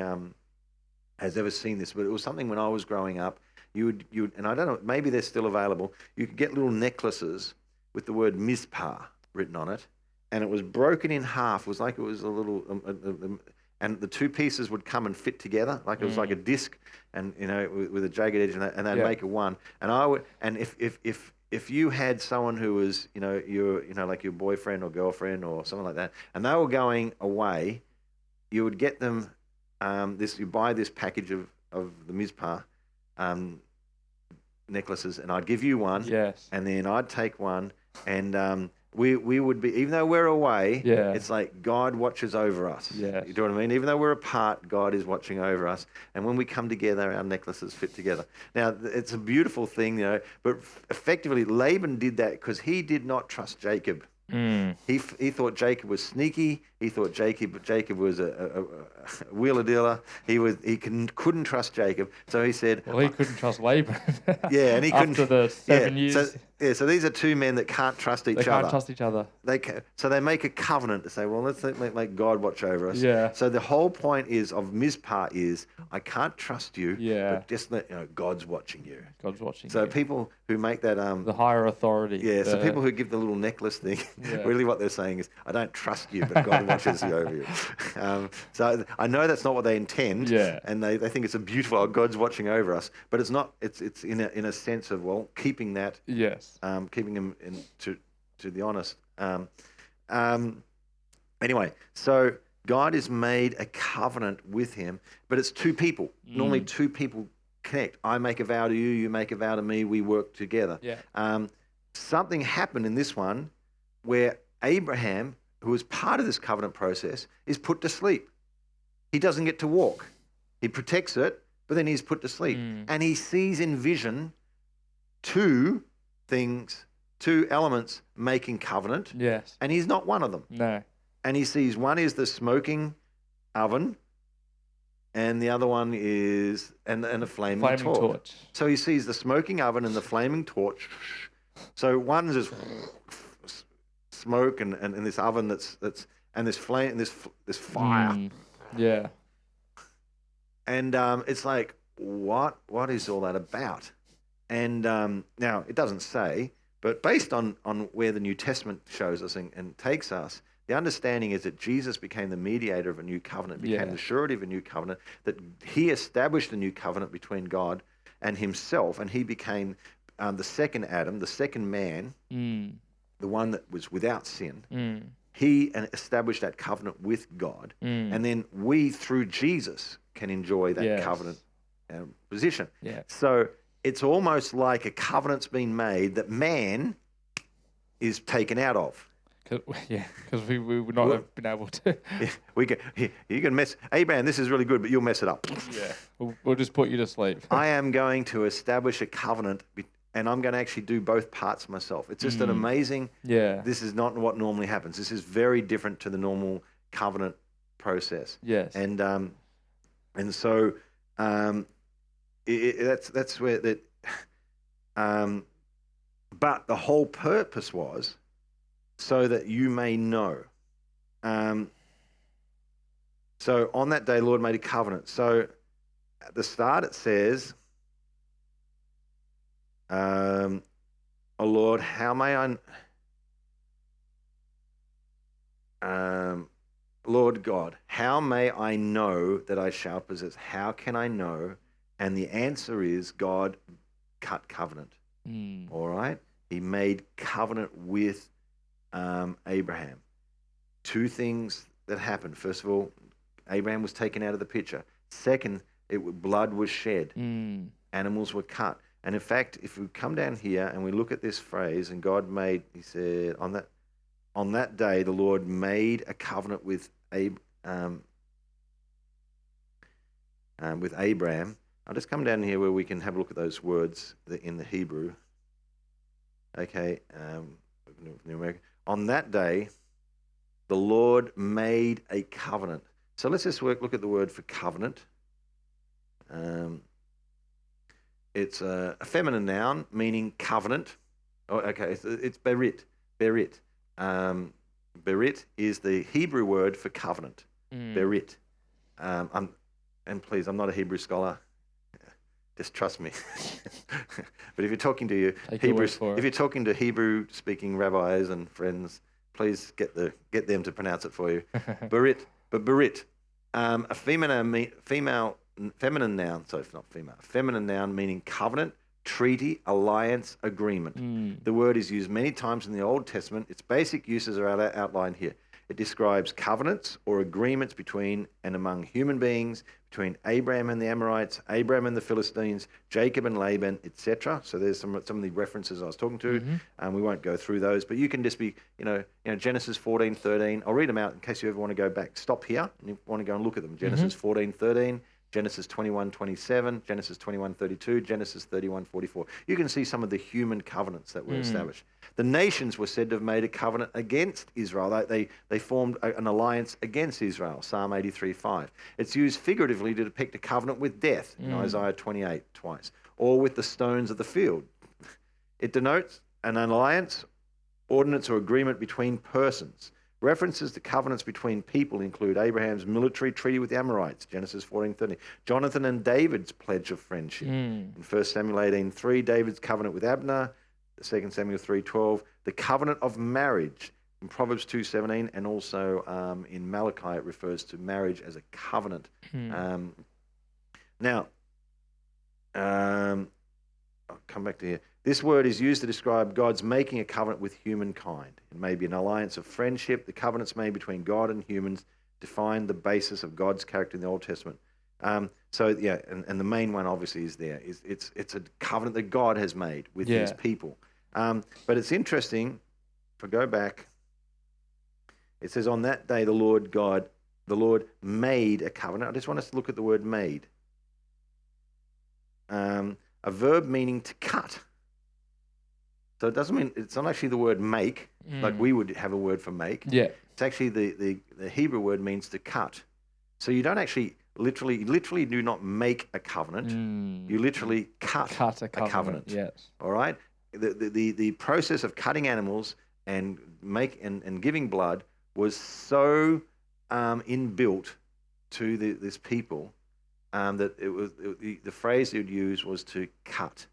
has ever seen this, but it was something when I was growing up. You would, and I don't know, maybe they're still available. You could get little necklaces with the word Mizpah written on it, and it was broken in half. It was like it was a little, and the two pieces would come and fit together, like it was like a disc, and with a jagged edge, and they'd make a one. And I would, and if you had someone who was, like your boyfriend or girlfriend or something like that, and they were going away, you would get them you buy this package of the Mizpah necklaces, and I'd give you one, and then I'd take one, and we would be, even though we're away, it's like God watches over us. You know what I mean? Even though we're apart, God is watching over us, and when we come together, our necklaces fit together. Now, it's a beautiful thing, but effectively Laban did that because he did not trust Jacob. He thought Jacob was sneaky. He thought Jacob was a wheeler dealer. He couldn't trust Jacob, so he said. Well, he couldn't trust Laban. And he couldn't. After the 7 years. So these are two men that can't trust each other. They can't trust each other. So they make a covenant to say, well, let's make God watch over us. So the whole point of Mizpah is, I can't trust you, but just God's watching you. God's watching you. So people who make that the higher authority. So people who give the little necklace thing, really what they're saying is, I don't trust you, but God watches you over you. So I know that's not what they intend, and they think it's a beautiful, God's watching over us, but it's not. It's in a sense of keeping that. Keeping him to the honest. Anyway, so God has made a covenant with him, but it's two people. Normally, two people connect. I make a vow to you, you make a vow to me. We work together. Something happened in this one where Abraham, who was part of this covenant process, is put to sleep. He doesn't get to walk. He protects it, but then he's put to sleep, and he sees in vision two elements making covenant. And he's not one of them. No. And he sees one is the smoking oven, and the other one is and a flaming torch. So he sees the smoking oven and the flaming torch. So one's just smoke and this oven that's and this flame and this fire. And it's like, what is all that about? And now, it doesn't say, but based on where the New Testament shows us and takes us, the understanding is that Jesus became the mediator of a new covenant, became the surety of a new covenant, that he established a new covenant between God and himself, and he became the second Adam, the second man, the one that was without sin. He established that covenant with God, and then we, through Jesus, can enjoy that covenant position. So it's almost like a covenant's been made that man is taken out of. Because we would not have been able to. You can mess. Abraham, this is really good, but you'll mess it up. We'll just put you to sleep. I am going to establish a covenant, and I'm going to actually do both parts myself. It's just an amazing. This is not what normally happens. This is very different to the normal covenant process. And so. That's where that. But the whole purpose was so that you may know. So on that day, the Lord made a covenant. So at the start, it says, "Oh Lord, how may I?" Lord God, how may I know that I shall possess? How can I know? And the answer is God cut covenant. All right? He made covenant with Abraham. Two things that happened. First of all, Abraham was taken out of the picture. Second, blood was shed. Animals were cut. And in fact, if we come down here and we look at this phrase, and God made, he said, on that day, the Lord made a covenant with Abraham. I'll just come down here where we can have a look at those words in the Hebrew. Okay. On that day, the Lord made a covenant. So let's just look at the word for covenant. It's a feminine noun meaning covenant. Oh, okay, it's berit. Berit is the Hebrew word for covenant. Berit. And please, I'm not a Hebrew scholar. Just trust me. But if you're talking to Hebrew-speaking rabbis and friends, please get them to pronounce it for you. Berit, a feminine noun. So it's not female. Feminine noun meaning covenant, treaty, alliance, agreement. The word is used many times in the Old Testament. Its basic uses are outlined here. It describes covenants or agreements between and among human beings, between Abram and the Amorites, Abram and the Philistines, Jacob and Laban, etc. So there's some of the references I was talking to. We won't go through those, but you can just be, Genesis 14:13. I'll read them out in case you ever want to go back. Stop here and you want to go and look at them. Genesis 14:13. Genesis 21:27, Genesis 21:32, Genesis 31:44. You can see some of the human covenants that were established. The nations were said to have made a covenant against Israel. They formed an alliance against Israel, Psalm 83:5. It's used figuratively to depict a covenant with death, in Isaiah 28 twice, or with the stones of the field. It denotes an alliance, ordinance, or agreement between persons. References to covenants between people include Abraham's military treaty with the Amorites, Genesis 14:30. Jonathan and David's pledge of friendship. In 1 Samuel 18:3, David's covenant with Abner, 2 Samuel 3:12. The covenant of marriage in Proverbs 2:17, and also in Malachi it refers to marriage as a covenant. Now, I'll come back to here. This word is used to describe God's making a covenant with humankind. It may be an alliance of friendship. The covenants made between God and humans define the basis of God's character in the Old Testament. And the main one obviously is there. It's a covenant that God has made with his people. But it's interesting, if I go back, it says on that day the Lord made a covenant. I just want us to look at the word made. A verb meaning to cut. So it doesn't mean, it's not actually the word make, like we would have a word for make. Yeah. It's actually the Hebrew word means to cut. So you don't actually literally do not make a covenant. You literally cut a covenant. Yes. All right? The process of cutting animals and giving blood was so inbuilt to this people that the phrase you'd use was to cut.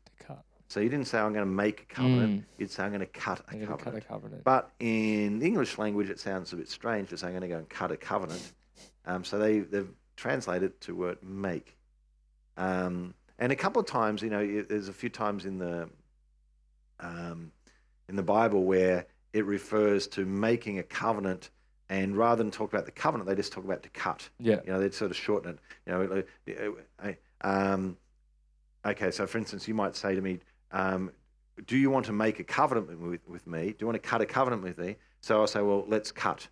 So you didn't say, I'm going to make a covenant. You'd say, I'm going to cut a covenant. But in the English language, it sounds a bit strange to say, I'm going to go and cut a covenant. So they've translated it to word make. And a couple of times, there's a few times in the Bible where it refers to making a covenant, and rather than talk about the covenant, they just talk about to cut. Yeah. They'd sort of shorten it. Okay, so for instance, you might say to me, do you want to make a covenant with me? Do you want to cut a covenant with me? So I'll say, well, let's cut.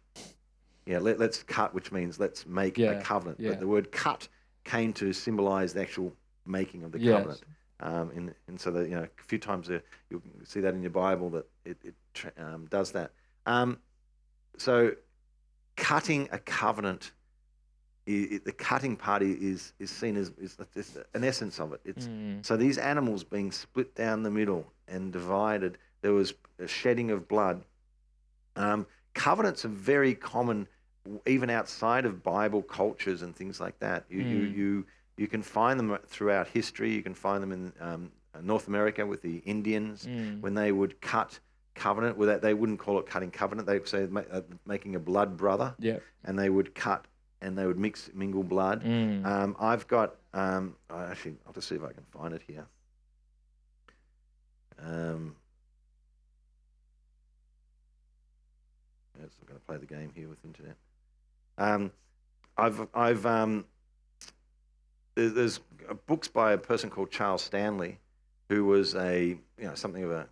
Yeah, let's cut, which means let's make a covenant. Yeah. But the word cut came to symbolize the actual making of the covenant. And so that, a few times you'll see that in your Bible that it does that. So cutting a covenant, the cutting part is seen as an essence of it. It's so these animals being split down the middle and divided. There was a shedding of blood. Covenants are very common, even outside of Bible cultures and things like that. You can find them throughout history. You can find them in North America with the Indians when they would cut covenant. Well, they wouldn't call it cutting covenant. They would say making a blood brother. Yeah, and they would cut. And they would mingle blood. I've got, actually, I'll just see if I can find it here. I'm going to play the game here with internet. There's books by a person called Charles Stanley, who was something of a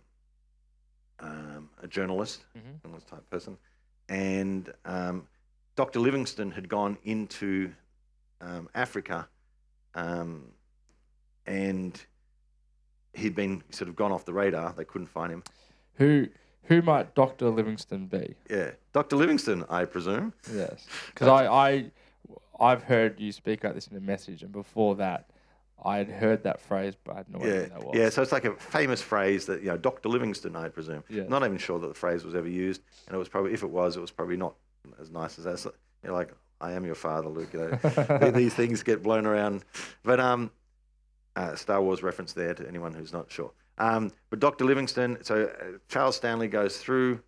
journalist, journalist type person, and Dr. Livingstone had gone into Africa, and he'd been sort of gone off the radar. They couldn't find him. Who might Dr. Livingstone be? Yeah, Dr. Livingstone, I presume. Yes, because I've heard you speak about this in a message, and before that, I had heard that phrase, but I had no idea what that was. Yeah. So it's like a famous phrase that Dr. Livingstone, I presume. Yeah. Not even sure that the phrase was ever used, and it was probably, if it was probably not as nice as that. Like, I am your father, Luke. These things get blown around, but Star Wars reference there to anyone who's not sure. But Dr. Livingstone. So Charles Stanley goes through.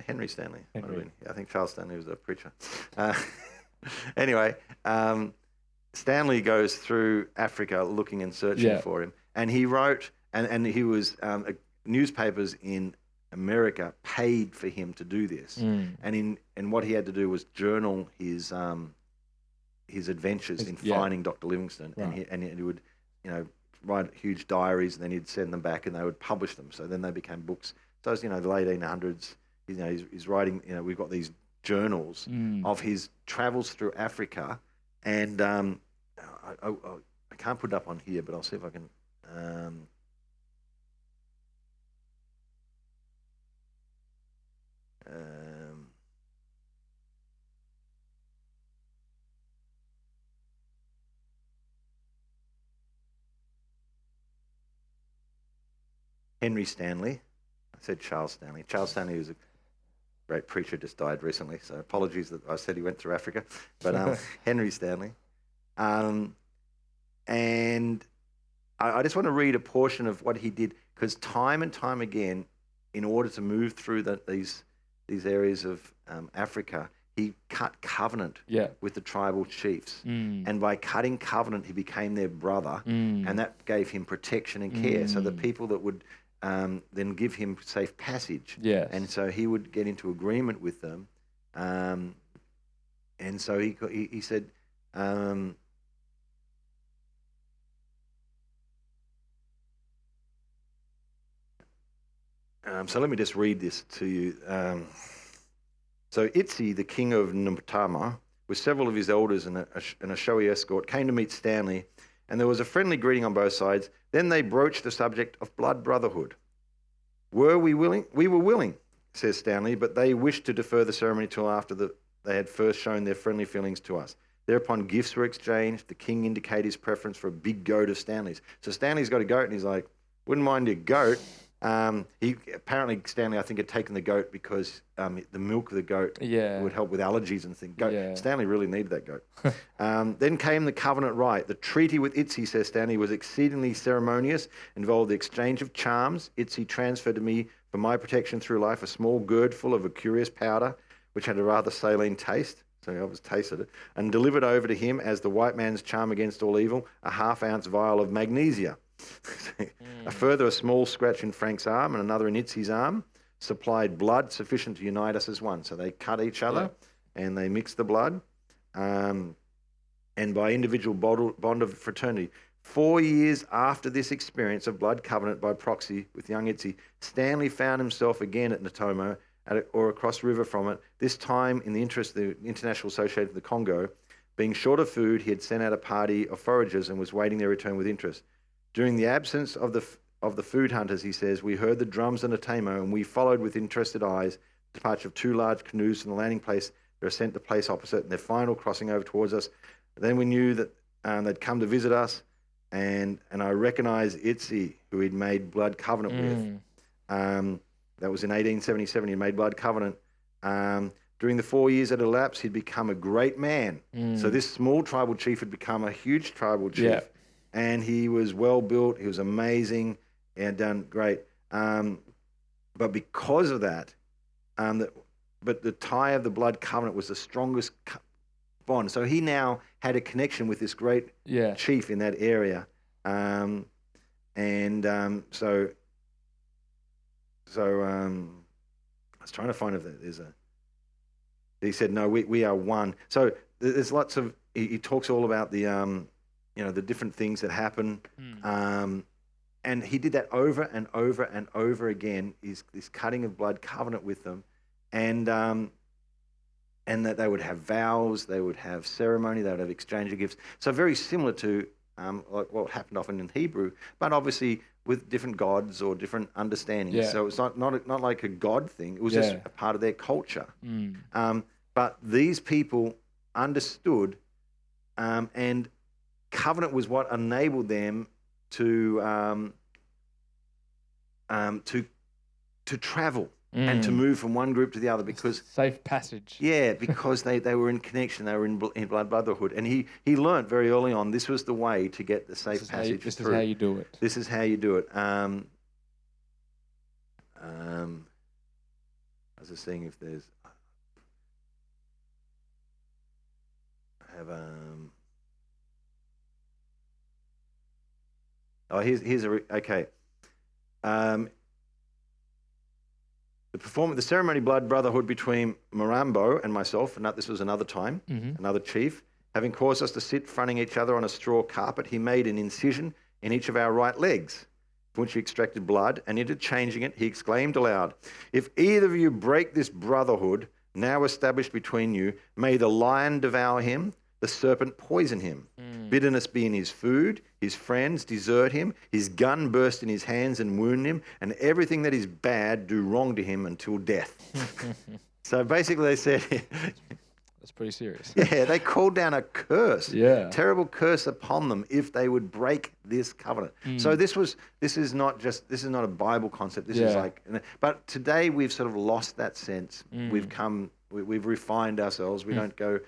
Henry Stanley. Henry. I think Charles Stanley was a preacher. Anyway. Stanley goes through Africa looking and searching for him, and he wrote, and he was newspapers in America paid for him to do this, and what he had to do was journal his adventures in finding Dr. Livingstone, right. and he would write huge diaries, and then he'd send them back, and they would publish them. So then they became books. So it's the late 1800s. He's writing. We've got these journals of his travels through Africa. And I can't put it up on here, but I'll see if I can. Henry Stanley. I said Charles Stanley. Charles Stanley was a great preacher, just died recently, so apologies that I said he went through Africa. But Henry Stanley. And I just want to read a portion of what he did, because time and time again, in order to move through these areas of Africa, he cut covenant with the tribal chiefs. And by cutting covenant, he became their brother, and that gave him protection and care. So the people that would then give him safe passage. Yes. And so he would get into agreement with them. And so he said... so let me just read this to you. So Itzi, the king of Ntama, with several of his elders and a showy escort, came to meet Stanley, and there was a friendly greeting on both sides. Then they broached the subject of blood brotherhood. Were we willing? We were willing, says Stanley, but they wished to defer the ceremony till after they had first shown their friendly feelings to us. Thereupon gifts were exchanged. The king indicated his preference for a big goat of Stanley's. So Stanley's got a goat, and he's like, wouldn't mind your goat. Apparently Stanley, I think, had taken the goat because the milk of the goat would help with allergies and things. Stanley really needed that goat. Then came the covenant rite. The treaty with Itzi, says Stanley, was exceedingly ceremonious, involved the exchange of charms. Itzi transferred to me for my protection through life a small gourd full of a curious powder, which had a rather saline taste. So I was tasted it, and delivered over to him as the white man's charm against all evil, a half-ounce vial of magnesia. A small scratch in Frank's arm and another in Itzy's arm supplied blood sufficient to unite us as one. So they cut each other and they mixed the blood, and by individual bond of fraternity. 4 years after this experience of blood covenant by proxy with young Itzy, Stanley found himself again at Ntomo or across the river from it, this time in the interest of the International Association of the Congo. Being short of food, he had sent out a party of foragers and was waiting their return with interest. During the absence of the food hunters, he says, we heard the drums in Ntomo, and we followed with interested eyes the departure of 2 large canoes from the landing place, their ascent to place opposite, and their final crossing over towards us. Then we knew that they'd come to visit us, and I recognized Itzi, who he'd made blood covenant with. That was in 1877. He made blood covenant. During the 4 years that elapsed, he'd become a great man. So this small tribal chief had become a huge tribal chief. Yeah. And he was well built. He was amazing and done great. But because of that, but the tie of the blood covenant was the strongest bond. So he now had a connection with this great chief in that area. So I was trying to find if there's a. He said, no, we are one. So there's lots of. He talks all about the the different things that happen, and he did that over and over and over again. Is this cutting of blood covenant with them, and that they would have vows, they would have ceremony, they would have exchange of gifts. So very similar to like what happened often in Hebrew, but obviously with different gods or different understandings. Yeah. So it's not like a God thing. It was just a part of their culture. But these people understood, and covenant was what enabled them to travel and to move from one group to the other, because safe passage. Yeah, because they were in connection, they were in blood brotherhood, and he learnt very early on this was the way to get the safe passage This through. is how you do it. This is how you do it. I was just seeing if there's. I have Oh, here's okay. The ceremony blood brotherhood between Marambo and myself, and this was another time, another chief, having caused us to sit fronting each other on a straw carpet, he made an incision in each of our right legs, from which he extracted blood, and interchanging it, he exclaimed aloud, "If either of you break this brotherhood now established between you, may the lion devour him, the serpent poison him. Bitterness be in his food, his friends desert him, his gun burst in his hands and wound him, and everything that is bad do wrong to him until death." So basically they said... That's pretty serious. Yeah, they called down a curse, terrible curse upon them if they would break this covenant. So this is not a Bible concept. This is like, but today we've sort of lost that sense. We've refined ourselves. We don't go...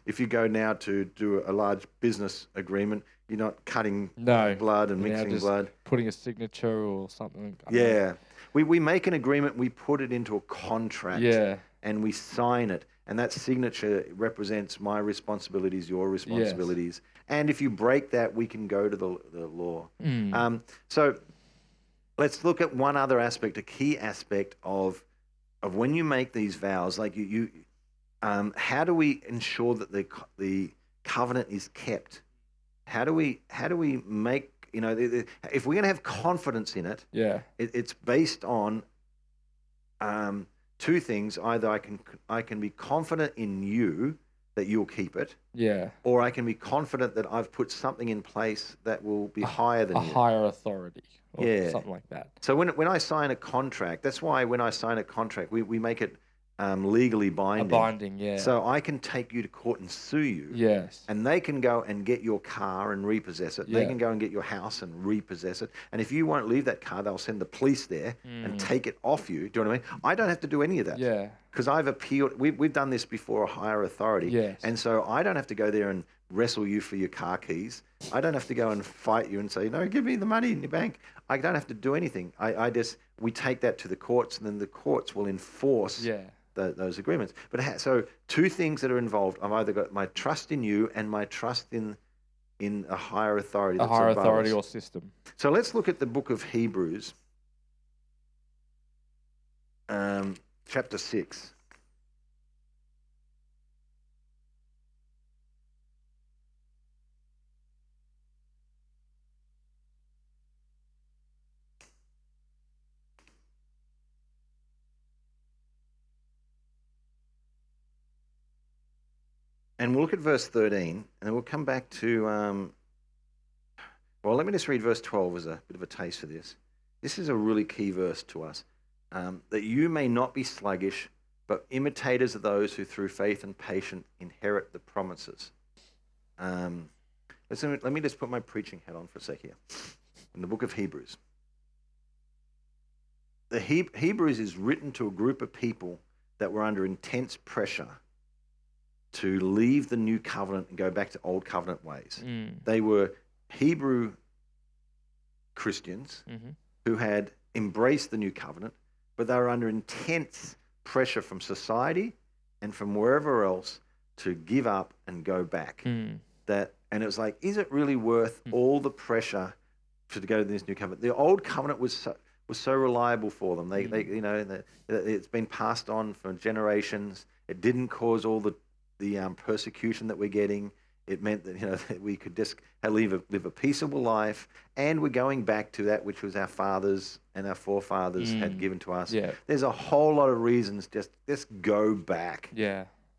if you go now to do a large business agreement, you're not cutting blood and mixing blood. Putting a signature or something. We make an agreement, we put it into a contract, and we sign it. And that signature represents my responsibilities, your responsibilities. And if you break that, we can go to the law. So let's look at one other aspect, a key aspect of when you make these vows, like how do we ensure that the covenant is kept? How do we make, if we're going to have confidence in it, it's based on two things. Either I can be confident in you that you'll keep it, or I can be confident that I've put something in place that will be higher than you. A higher authority, or something like that. So when I sign a contract, that's why when I sign a contract, we make it legally binding. Binding, So I can take you to court and sue you. And they can go and get your car and repossess it. They can go and get your house and repossess it. And if you won't leave that car, they'll send the police there and take it off you. Do you know what I mean? I don't have to do any of that. Because I've appealed. We've done this before a higher authority. And so I don't have to go there and wrestle you for your car keys. I don't have to go and fight you and say, no, give me the money in your bank. I don't have to do anything. We take that to the courts, and then the courts will enforce those agreements. But so two things that are involved. I've either got my trust in you and my trust in a higher authority. A higher authority or system. So let's look at the book of Hebrews, chapter 6. And we'll look at verse 13, and then we'll come back to, let me just read verse 12 as a bit of a taste for this. This is a really key verse to us. That you may not be sluggish, but imitators of those who through faith and patience inherit the promises. Let me just put my preaching hat on for a sec here. In the book of Hebrews. The Hebrews is written to a group of people that were under intense pressure to leave the new covenant and go back to old covenant ways. They were Hebrew Christians who had embraced the new covenant, but they were under intense pressure from society and from wherever else to give up and go back. And it was like, is it really worth all the pressure to go to this new covenant? The old covenant was so reliable for them. It's been passed on for generations. It didn't cause all the persecution that we're getting. It meant that that we could just live a peaceable life, and we're going back to that which was our fathers and our forefathers had given to us. There's a whole lot of reasons just go back.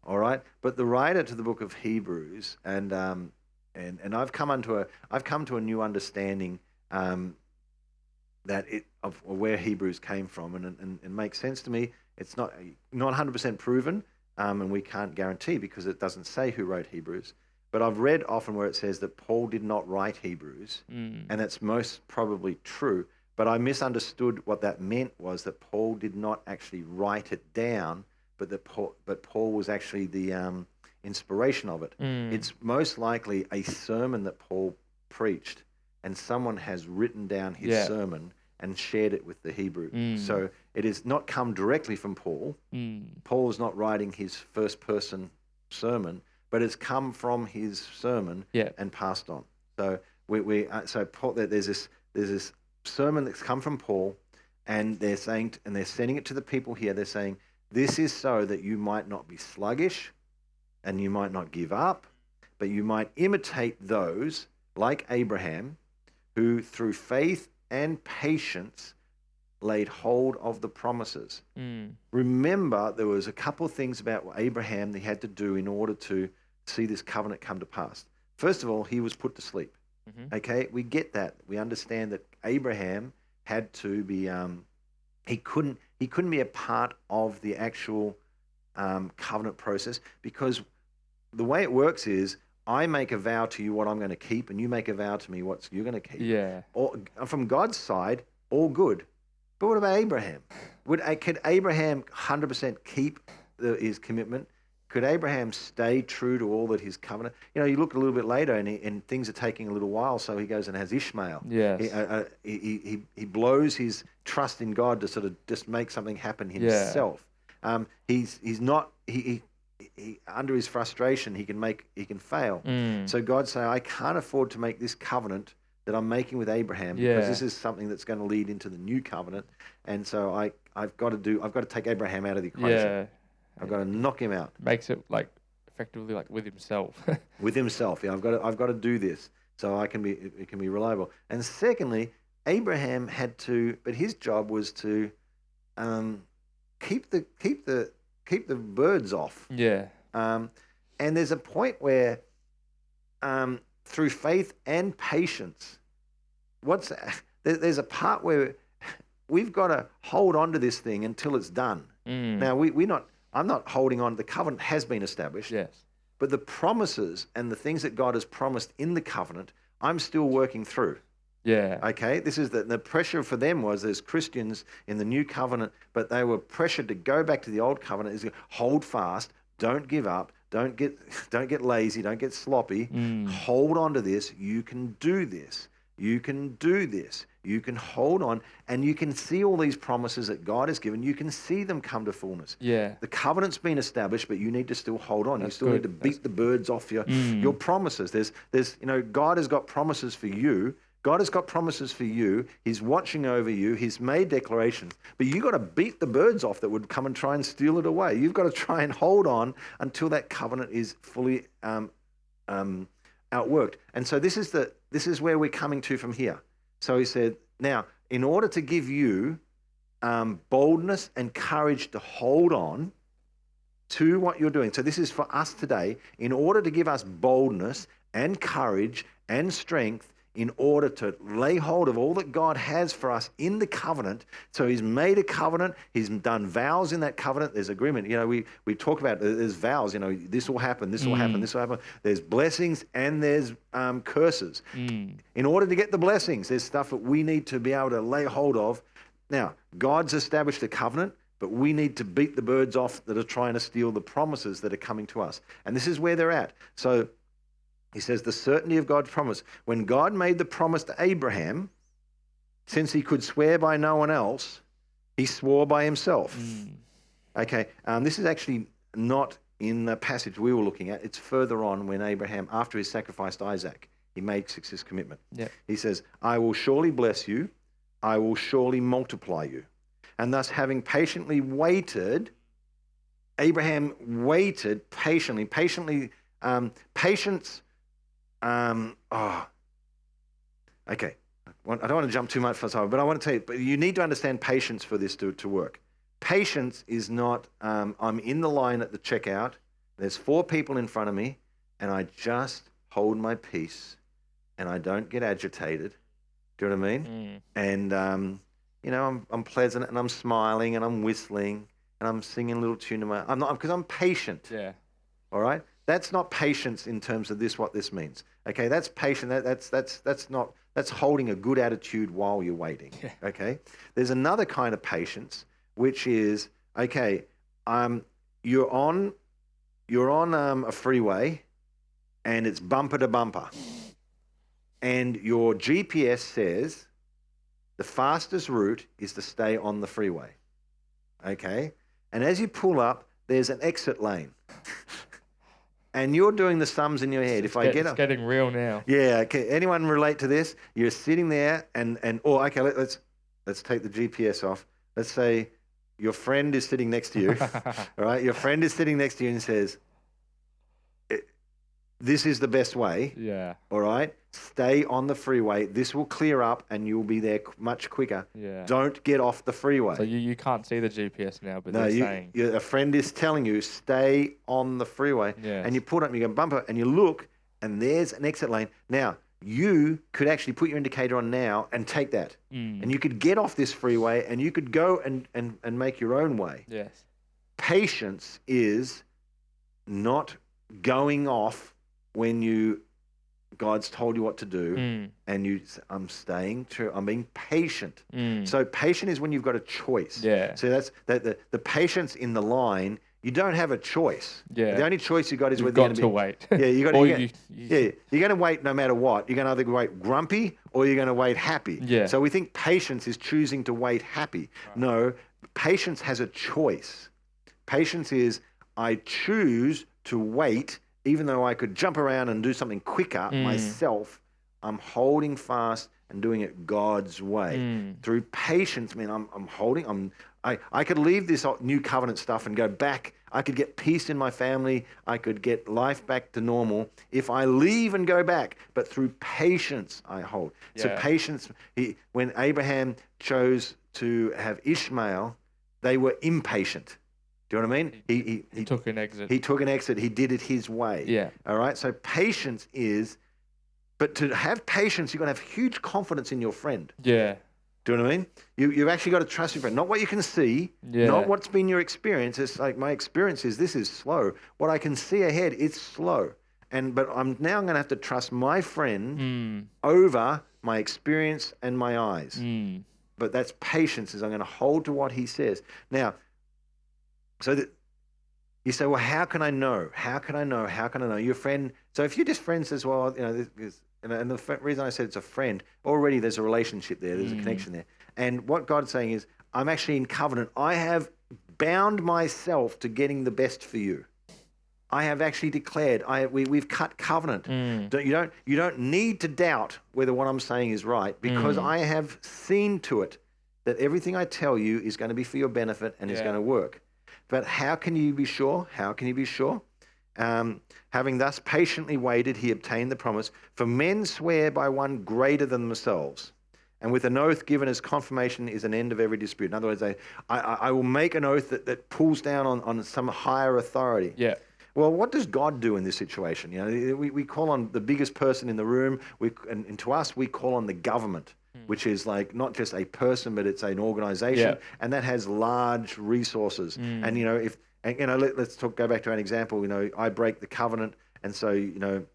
All right, but the writer to the book of Hebrews and I've come to a new understanding that of where Hebrews came from, and it makes sense to me. It's not 100% proven. And we can't guarantee because it doesn't say who wrote Hebrews. But I've read often where it says that Paul did not write Hebrews, and that's most probably true. But I misunderstood what that meant was that Paul did not actually write it down, but Paul was actually the inspiration of it. It's most likely a sermon that Paul preached, and someone has written down his sermon and shared it with the Hebrew. So it is not come directly from Paul. Paul is not writing his first person sermon, but it's come from his sermon and passed on. So so Paul, there's this sermon that's come from Paul, and they're saying, and they're sending it to the people here. They're saying, this is so that you might not be sluggish, and you might not give up, but you might imitate those like Abraham, who through faith and patience laid hold of the promises. Remember, there was a couple of things about Abraham that he had to do in order to see this covenant come to pass. First of all, he was put to sleep. Okay, we get that. We understand that Abraham had to be. He couldn't be a part of the actual covenant process, because the way it works is I make a vow to you what I'm going to keep, and you make a vow to me what you're going to keep. Yeah. From God's side, all good. But what about Abraham? Could Abraham 100% keep his commitment? Could Abraham stay true to all that his covenant? You look a little bit later, and things are taking a little while, so he goes and has Ishmael. Yes. He blows his trust in God to sort of just make something happen himself. He's not he under his frustration he can fail. So God say, I can't afford to make this covenant that I'm making with Abraham, because this is something that's going to lead into the new covenant, and so I've got to take Abraham out of the equation. Yeah. I've got to knock him out. Makes it effectively with himself. With himself, yeah. I've got to do this so it can be reliable. And secondly, Abraham had to, but his job was to keep the birds off. Yeah. And there's a point where through faith and patience, there's a part where we've got to hold on to this thing until it's done. Now I'm not holding on. The covenant has been established. Yes. But the promises and the things that God has promised in the covenant, I'm still working through. Yeah. Okay. This is the pressure for them was there's Christians in the new covenant, but they were pressured to go back to the old covenant. Is hold fast, don't give up, don't get lazy, don't get sloppy. Hold on to this. You can do this. You can do this. You can hold on, and you can see all these promises that God has given. You can see them come to fullness. Yeah. The covenant's been established, but you need to still hold on. You still need to beat the birds off your promises. There's God has got promises for you. God has got promises for you. He's watching over you. He's made declarations, but you got to beat the birds off that would come and try and steal it away. You've got to try and hold on until that covenant is fully outworked. And so this is where we're coming to from here. So he said, now, in order to give you boldness and courage to hold on to what you're doing. So this is for us today. In order to give us boldness and courage and strength, in order to lay hold of all that God has for us in the covenant. So he's made a covenant. He's done vows in that covenant. There's agreement. We talk about there's vows. This will happen. This will happen. This will happen. There's blessings and there's curses. In order to get the blessings, there's stuff that we need to be able to lay hold of. Now, God's established a covenant, but we need to beat the birds off that are trying to steal the promises that are coming to us. And this is where they're at. So he says the certainty of God's promise. When God made the promise to Abraham, since he could swear by no one else, he swore by himself. Okay, this is actually not in the passage we were looking at. It's further on when Abraham, after he sacrificed Isaac, he makes his commitment. Yep. He says, I will surely bless you. I will surely multiply you. And thus, having patiently waited, Abraham waited patiently. Patience. Okay. I don't want to jump too much for time, but I want to tell you, but you need to understand patience for this to work. Patience is not, I'm in the line at the checkout, there's 4 people in front of me, and I just hold my peace, and I don't get agitated. Do you know what I mean? And, I'm pleasant, and I'm smiling, and I'm whistling, and I'm singing a little tune to because I'm patient. Yeah. All right? That's not patience in terms of what this means. Okay, that's patient. That's holding a good attitude while you're waiting. Yeah. Okay, there's another kind of patience, which is okay. You're on a freeway, and it's bumper to bumper, and your GPS says the fastest route is to stay on the freeway. Okay, and as you pull up, there's an exit lane. And you're doing the sums in your head. It's getting real now. Yeah. Okay. Anyone relate to this? You're sitting there okay, let's take the GPS off. Let's say your friend is sitting next to you. All right. Your friend is sitting next to you and says, this is the best way. Yeah. All right. Stay on the freeway. This will clear up and you'll be there much quicker. Yeah. Don't get off the freeway. So you can't see the GPS now, but they're saying. A friend is telling you, stay on the freeway. Yes. And you pull up and you go bumper and you look and there's an exit lane. Now, you could actually put your indicator on now and take that. And you could get off this freeway and you could go and make your own way. Yes. Patience is not going off when God's told you what to do, and I'm staying true. I'm being patient. So patient is when you've got a choice. Yeah. So that's the patience in the line. You don't have a choice. Yeah. The only choice you got is You've whether got you're to wait. Yeah, you got Or to. You're going to wait no matter what. You're going to either wait grumpy or you're going to wait happy. Yeah. So we think patience is choosing to wait happy. Right. No, patience has a choice. Patience is I choose to wait. Even though I could jump around and do something quicker myself, I'm holding fast and doing it God's way. Through patience, man, I'm holding. I could leave this new covenant stuff and go back. I could get peace in my family. I could get life back to normal if I leave and go back. But through patience, I hold. Yeah. So patience, when Abraham chose to have Ishmael, they were impatient. Do you know what I mean? He took an exit. He took an exit. He did it his way. Yeah. All right. So patience is, but to have patience, you've got to have huge confidence in your friend. Yeah. Do you know what I mean? You've actually got to trust your friend. Not what you can see, not what's been your experience. It's like my experience is this is slow. What I can see ahead, it's slow. But I'm now going to have to trust my friend over my experience and my eyes. But that's patience, is I'm going to hold to what he says. Now, so that you say, well, how can I know? How can I know? How can I know? Your friend. So if your just friend says, well, and the reason I said it's a friend, already there's a relationship there. There's a connection there. And what God's saying is, I'm actually in covenant. I have bound myself to getting the best for you. I have actually declared. We've cut covenant. You don't need to doubt whether what I'm saying is right, because I have seen to it that everything I tell you is going to be for your benefit and is going to work. But how can you be sure? How can you be sure? Having thus patiently waited, he obtained the promise. For men swear by one greater than themselves, and with an oath given as confirmation is an end of every dispute. In other words, I will make an oath that pulls down on some higher authority. Yeah. Well, what does God do in this situation? You know, we call on the biggest person in the room, and to us, we call on the government, which is like not just a person, but it's an organization, and that has large resources. And, let's go back to an example. I break the covenant, and so, and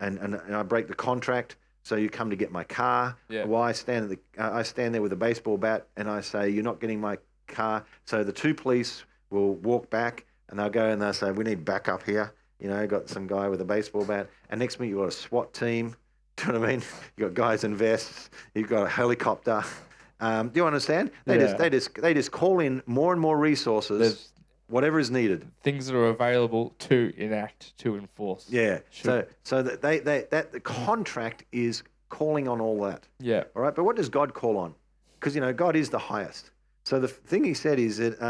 I break the contract. So you come to get my car. Yeah. Well, I stand there with a baseball bat, and I say, you're not getting my car. So the two police will walk back, and they'll go and they'll say, we need backup here. Got some guy with a baseball bat. And next minute, you've got a SWAT team. Do you know what I mean? You've got guys in vests. You've got a helicopter. Do you understand? They just call in more and more resources. There's whatever is needed. Things that are available to enact, to enforce. Yeah. So that the contract is calling on all that. Yeah. All right. But what does God call on? Because God is the highest. So the thing he said is that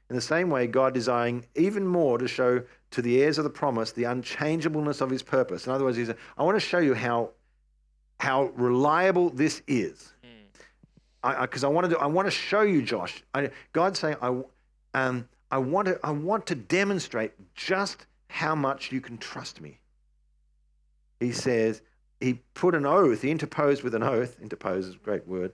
in the same way, God desiring even more to show to the heirs of the promise the unchangeableness of his purpose. In other words, he said, I want to show you how reliable this is. Because I want to show you, Josh. God's saying, I want to demonstrate just how much you can trust me. He says, he put an oath, he interposed with an oath, interpose is a great word,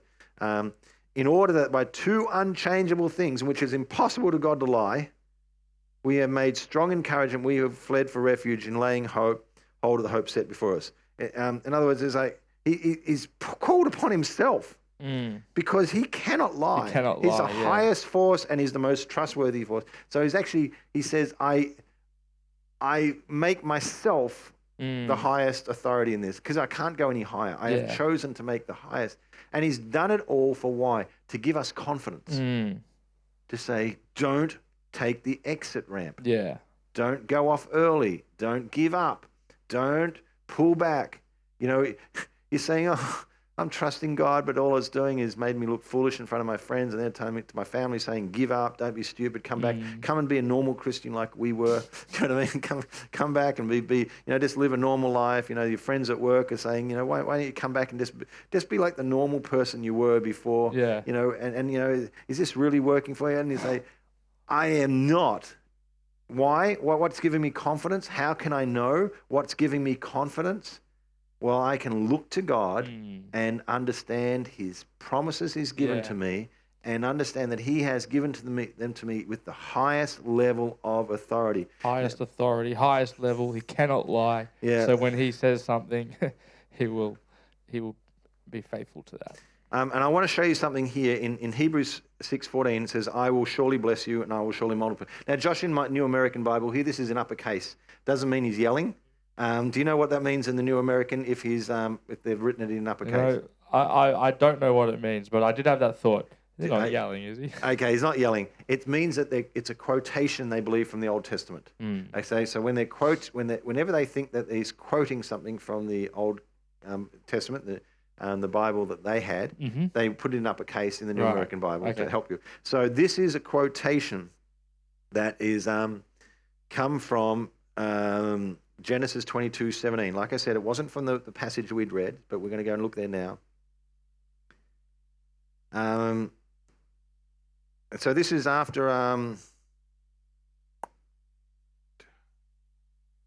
in order that by two unchangeable things, in which is impossible to God to lie, We have made strong encouragement. We have fled for refuge in laying hold of the hope set before us. In other words, he's called upon himself because he cannot lie. He cannot He's lie, the yeah. highest force and he's the most trustworthy force. So he says, I make myself the highest authority in this because I can't go any higher. I have chosen to make the highest. And he's done it all for why? To give us confidence. To say, don't take the exit ramp. Yeah. Don't go off early. Don't give up. Don't pull back. You know, you're saying, oh, I'm trusting God, but all it's doing is made me look foolish in front of my friends, and they're telling me to my family saying, give up, don't be stupid, come back, come and be a normal Christian like we were. You know what I mean? Come back and be just live a normal life. You know, your friends at work are saying, why don't you come back and just be like the normal person you were before. Yeah. You know, and is this really working for you? And you say, I am not. Why? What's giving me confidence? How can I know what's giving me confidence? Well, I can look to God and understand his promises he's given to me and understand that he has given them to me with the highest level of authority. Highest authority, highest level. He cannot lie. Yeah. So when he says something, he will be faithful to that. And I want to show you something here in Hebrews 6:14. It says, I will surely bless you and I will surely multiply. Now, Josh, in my New American Bible here, this is in uppercase. Doesn't mean he's yelling. Do you know what that means in the New American if they've written it in uppercase? I don't know what it means, but I did have that thought. He's not yelling, is he? Okay, he's not yelling. It means that it's a quotation they believe from the Old Testament. Okay, so whenever they think that he's quoting something from the Old Testament, the Bible that they had, they put it in uppercase in the New American Bible to help you. So this is a quotation that is come from Genesis 22:17. Like I said, it wasn't from the passage we'd read, but we're going to go and look there now. So this is after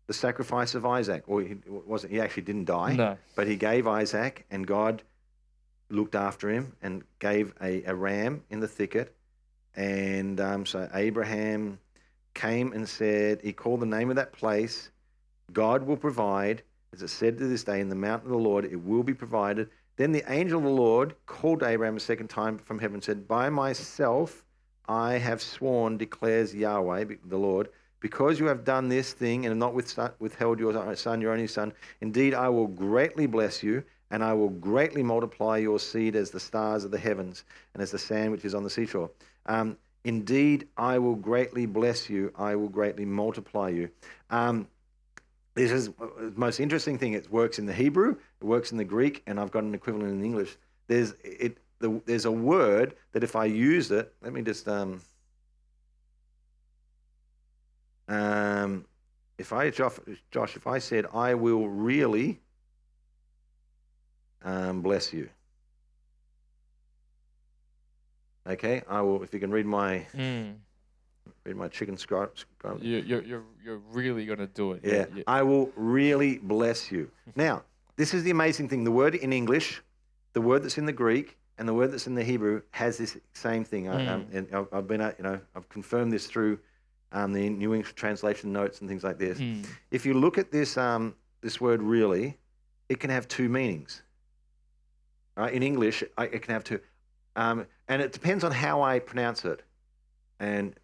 the sacrifice of Isaac. Or he actually didn't die, No. but he gave Isaac, and God looked after him and gave a ram in the thicket. And so Abraham came and said, he called the name of that place, God will provide, as it said to this day, in the mountain of the Lord, it will be provided. Then the angel of the Lord called Abraham a second time from heaven and said, by myself I have sworn, declares Yahweh, the Lord, because you have done this thing and have not withheld your son, your only son, indeed I will greatly bless you, and I will greatly multiply your seed as the stars of the heavens and as the sand which is on the seashore. Indeed, I will greatly bless you. I will greatly multiply you. This is the most interesting thing. It works in the Hebrew, it works in the Greek, and I've got an equivalent in English. There's a word that if I use it, let me just Josh, if I said I will really bless you. Okay, I will. If you can read my chicken scribe. You're really gonna do it. Yeah, I will really bless you. Now, this is the amazing thing. The word in English, the word that's in the Greek, and the word that's in the Hebrew has this same thing. And I've confirmed this through the New English translation notes and things like this. If you look at this this word really, it can have two meanings. Right? In English, it can have two. And it depends on how I pronounce it, and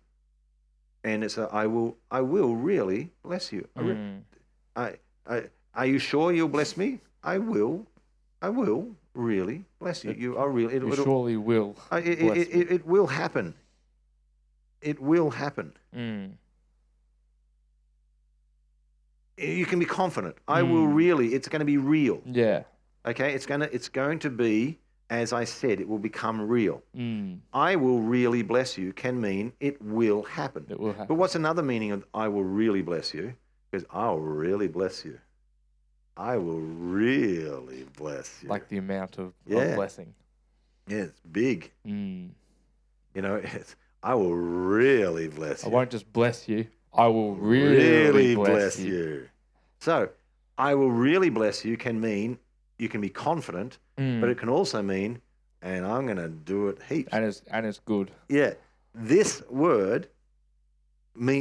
it's I will really bless you. Are you sure you'll bless me? I will really bless you. You are really. You surely will. It will happen. It will happen. You can be confident. I will really. It's going to be real. Yeah. Okay. It's going to be. As I said, it will become real. I will really bless you can mean it will happen. It will happen. But what's another meaning of I will really bless you? Because I'll really bless you. I will really bless you. Like the amount of blessing. Yeah, it's big. I will really bless you. I won't just bless you. I will really bless you. So, I will really bless you can mean you can be confident, but it can also mean, and I'm going to do it heaps. And it's good. Yeah. This word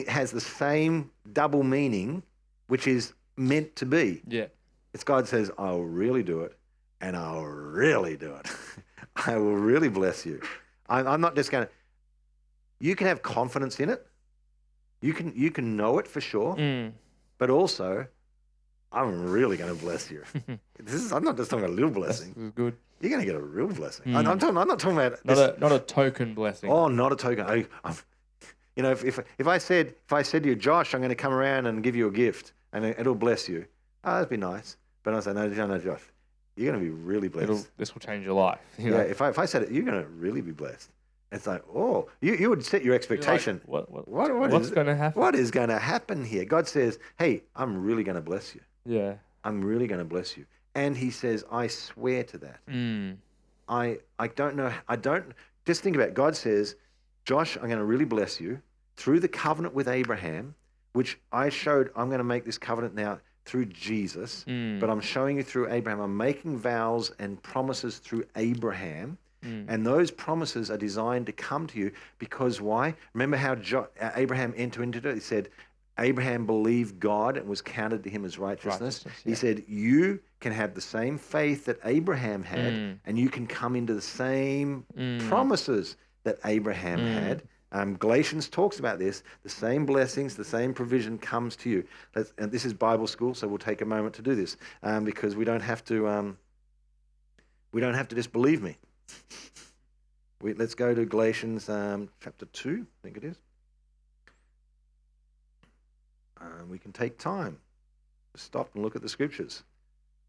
has the same double meaning, which is meant to be. Yeah. It's God says, I'll really do it, and I'll really do it. I will really bless you. I'm not just going to... You can have confidence in it. You can know it for sure. But also, I'm really going to bless you. I'm not just talking about a little blessing. That's good. You're going to get a real blessing. I'm not talking about not a token blessing. Oh, not a token. If I said to you, Josh, I'm going to come around and give you a gift, and it'll bless you. Oh, that'd be nice. But I say, no, Josh, you're going to be really blessed. This will change your life. You know? If I said it, you're going to really be blessed. It's like, oh, you would set your expectation. Like, what's going to happen? What is going to happen here? God says, hey, I'm really going to bless you. Yeah. I'm really going to bless you. And he says, I swear to that. I don't know. Just think about it. God says, Josh, I'm going to really bless you through the covenant with Abraham, which I showed I'm going to make this covenant now through Jesus, but I'm showing you through Abraham. I'm making vows and promises through Abraham. And those promises are designed to come to you because why? Remember how Abraham entered into it? He said, Abraham believed God and was counted to him as righteousness. He said, you can have the same faith that Abraham had, and you can come into the same promises that Abraham had. Galatians talks about this. The same blessings, the same provision comes to you. And this is Bible school, so we'll take a moment to do this because we don't have to just believe me. Let's go to Galatians chapter 2, I think it is. We can take time to stop and look at the scriptures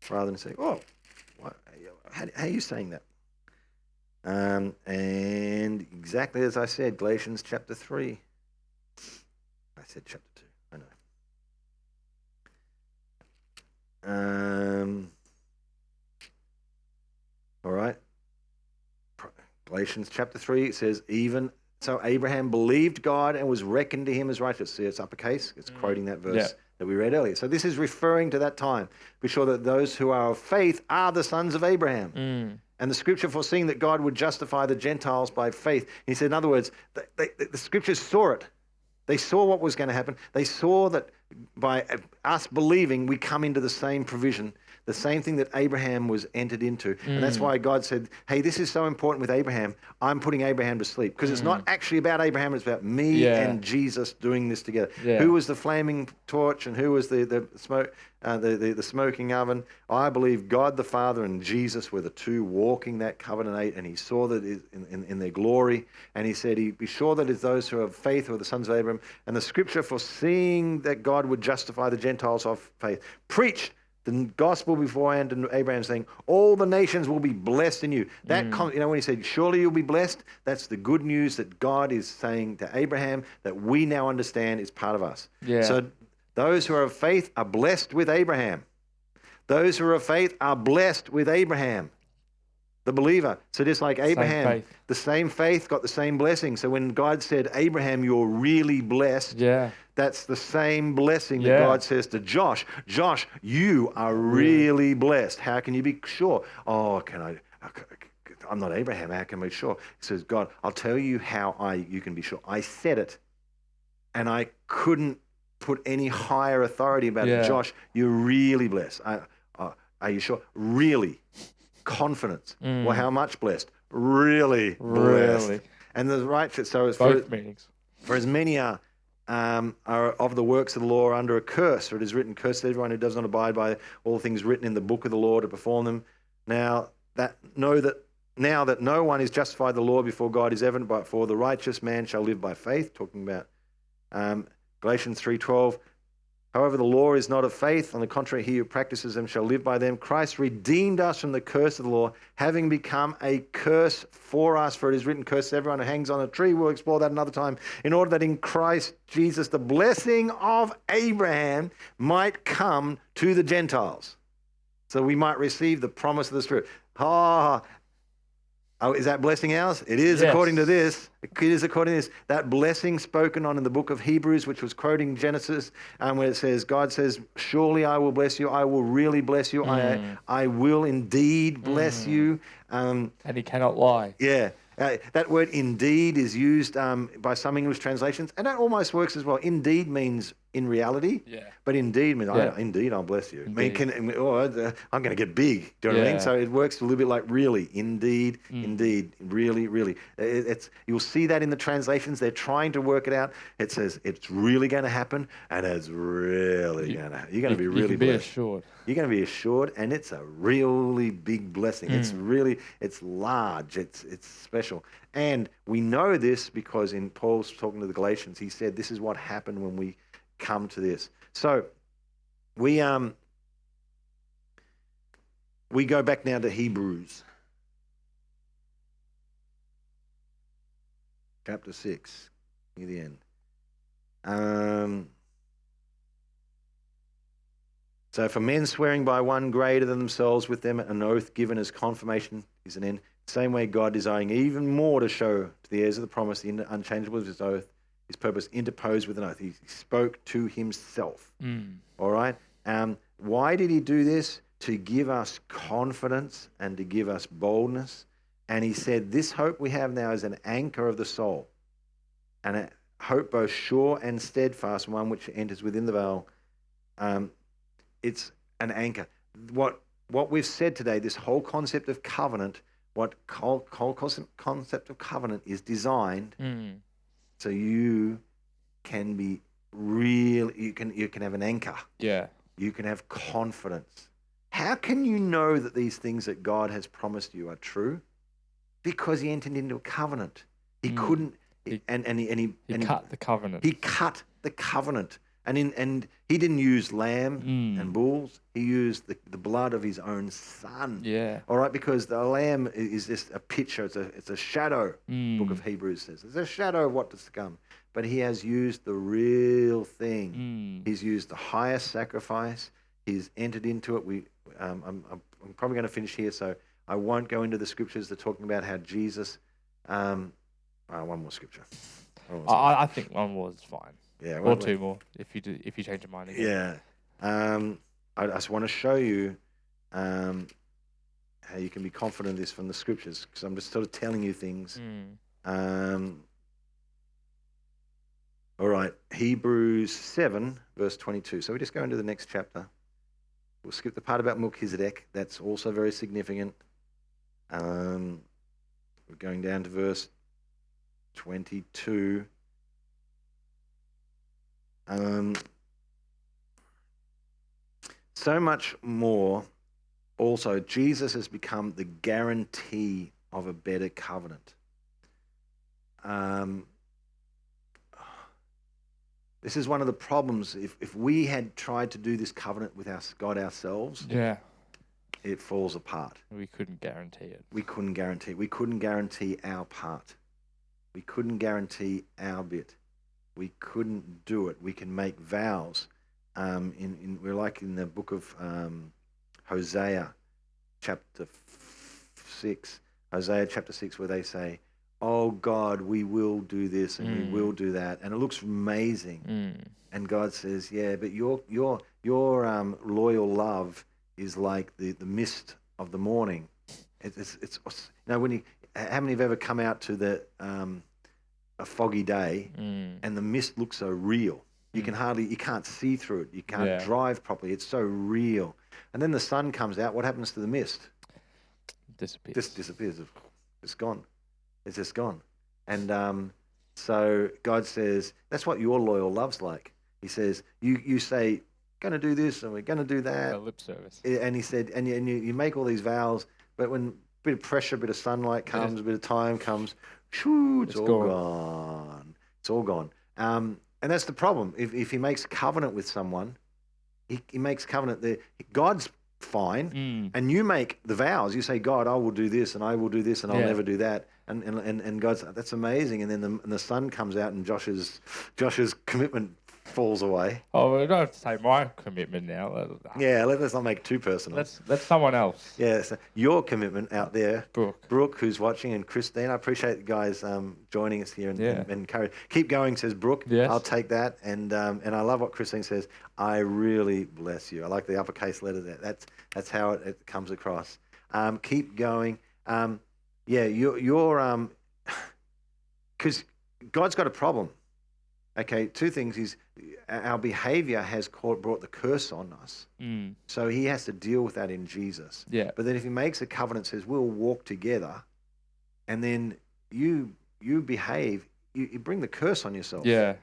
rather than say, oh, how are you saying that? And exactly as I said, Galatians chapter 3. I said chapter 2, I know. All right. Galatians chapter 3, it says, even so Abraham believed God and was reckoned to him as righteous. See, it's uppercase. It's quoting that verse that we read earlier. So this is referring to that time. Be sure that those who are of faith are the sons of Abraham. And the scripture foreseeing that God would justify the Gentiles by faith. He said, in other words, the scriptures saw it. They saw what was going to happen. They saw that by us believing, we come into the same provision, the same thing that Abraham was entered into. And that's why God said, hey, this is so important with Abraham. I'm putting Abraham to sleep. Because it's not actually about Abraham. It's about me and Jesus doing this together. Yeah. Who was the flaming torch and who was the smoke, the smoking oven? I believe God the Father and Jesus were the two walking that covenant. And he saw that in their glory. And he said, be sure that it's those who have faith who are the sons of Abraham. And the scripture foreseeing that God would justify the Gentiles of faith preached the gospel beforehand to Abraham, saying, all the nations will be blessed in you. That when he said, surely you'll be blessed, that's the good news that God is saying to Abraham that we now understand is part of us. Yeah. So those who are of faith are blessed with Abraham. Those who are of faith are blessed with Abraham, the believer. So just like Abraham, the same faith got the same blessing. So when God said, Abraham, you're really blessed, that's the same blessing that God says to Josh. Josh, you are really blessed. How can you be sure? Oh, I'm not Abraham. How can I be sure? He says, God, I'll tell you how you can be sure. I said it, and I couldn't put any higher authority about it. Josh, you're really blessed. Are you sure? Really. Confidence. Well, how much blessed? Really blessed. And the righteous. So it's both meanings. For as many are of the works of the law are under a curse, for it is written, cursed is everyone who does not abide by all things written in the book of the law to perform them. Now that no one is justified the law before God is evident, but for the righteous man shall live by faith. Talking about Galatians 3:12. However, the law is not of faith. On the contrary, he who practices them shall live by them. Christ redeemed us from the curse of the law, having become a curse for us. For it is written, cursed everyone who hangs on a tree. We'll explore that another time. In order that in Christ Jesus, the blessing of Abraham might come to the Gentiles. So we might receive the promise of the Spirit. Oh, is that blessing ours? It is according to this. It is according to this. That blessing spoken on in the book of Hebrews, which was quoting Genesis, where it says, God says, surely I will bless you. I will really bless you. I will indeed bless you. And he cannot lie. Yeah. That word indeed is used by some English translations, and that almost works as well. Indeed means in reality, Yeah. but indeed means, Yeah. indeed, I'll bless you. Indeed. I'm going to get big. Do you know what I mean? Yeah. So it works a little bit like really, indeed, Mm. indeed, really, really. You'll see that in the translations. They're trying to work it out. It says it's really going to happen, and it's really going to happen. You're going to be really You can be blessed. assured. You're going to be assured, and it's a really big blessing. It's large. It's special. And we know this because in Paul's talking to the Galatians, he said, this is what happened when we come to this. So we go back now to Hebrews. Chapter 6, near the end. So for men swearing by one greater than themselves with them an oath given as confirmation is an end. Same way God desiring even more to show to the heirs of the promise the unchangeable of his oath, his purpose interposed with an oath. He spoke to himself. All right? Why did he do this? To give us confidence and to give us boldness. And he said, this hope we have now is an anchor of the soul, and a hope both sure and steadfast, one which enters within the veil. It's an anchor. What we've said today, this whole concept of covenant, concept of covenant is designed so you can be real. You can have an anchor. Yeah. You can have confidence. How can you know that these things that God has promised you are true? Because he entered into a covenant. He couldn't, he cut the covenant. He cut the covenant. And he didn't use lamb and bulls. He used the blood of his own son. Yeah. All right, because the lamb is just a picture. It's a shadow. Book of Hebrews says it's a shadow of what is to come. But he has used the real thing. He's used the highest sacrifice. He's entered into it. I'm probably going to finish here, so I won't go into the scriptures. They're talking about how Jesus. One more scripture. I think one more is fine. Yeah, or two more if you change your mind again. Yeah, I just want to show you how you can be confident of this from the scriptures, because I'm just sort of telling you things. All right, Hebrews 7 verse 22. So we just go into the next chapter. We'll skip the part about Melchizedek. That's also very significant. We're going down to verse 22. So much more. Also, Jesus has become the guarantee of a better covenant. This is one of the problems. If we had tried to do this covenant with God ourselves, it falls apart. We couldn't guarantee it. We couldn't guarantee. We couldn't guarantee our part. We couldn't guarantee our bit. We couldn't do it. We can make vows. We're like in the book of Hosea, chapter 6. Hosea chapter 6, where they say, "Oh God, we will do this and we will do that," and it looks amazing. And God says, "Yeah, but your loyal love is like the mist of the morning." It's when how many have ever come out to a foggy day and the mist looks so real? You can't see through it. You can't drive properly. It's so real. And then the sun comes out. What happens to the mist? Disappears. Just disappears. It's gone. It's just gone. And so God says, that's what your loyal love's like. He says, you say, going to do this and we're going to do that. A lip service. And he said, and you make all these vows, but when a bit of pressure, a bit of sunlight comes, a bit of time comes, shoo, it's all gone. It's all gone. And that's the problem. If he makes covenant with someone, he makes covenant there. God's fine, and you make the vows. You say, God, I will do this, and I will do this, and I'll never do that. And God's, that's amazing. And then the sun comes out, and Josh's commitment falls away. Oh, we don't have to say my commitment now. Let's not make it too personal. Let's someone else. Yeah, so your commitment out there, Brooke, who's watching, and Christine. I appreciate you guys joining us here and encourage. Keep going, says Brooke. Yes. I'll take that. And I love what Christine says. I really bless you. I like the uppercase letter there. That's how it comes across. Keep going. You're because God's got a problem. Okay, two things is our behavior has brought the curse on us. So he has to deal with that in Jesus. Yeah. But then if he makes a covenant, says we'll walk together, and then you behave, you bring the curse on yourself. Yeah.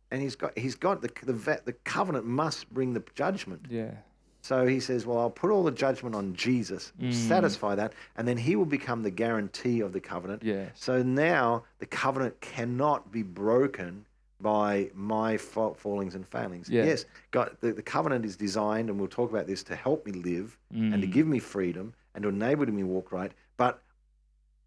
And he's got the covenant must bring the judgment. Yeah. So he says, well, I'll put all the judgment on Jesus, satisfy that, and then he will become the guarantee of the covenant. Yes. So now the covenant cannot be broken by my fallings and failings. Yeah. Yes, God, the covenant is designed, and we'll talk about this, to help me live and to give me freedom and to enable me to walk right. But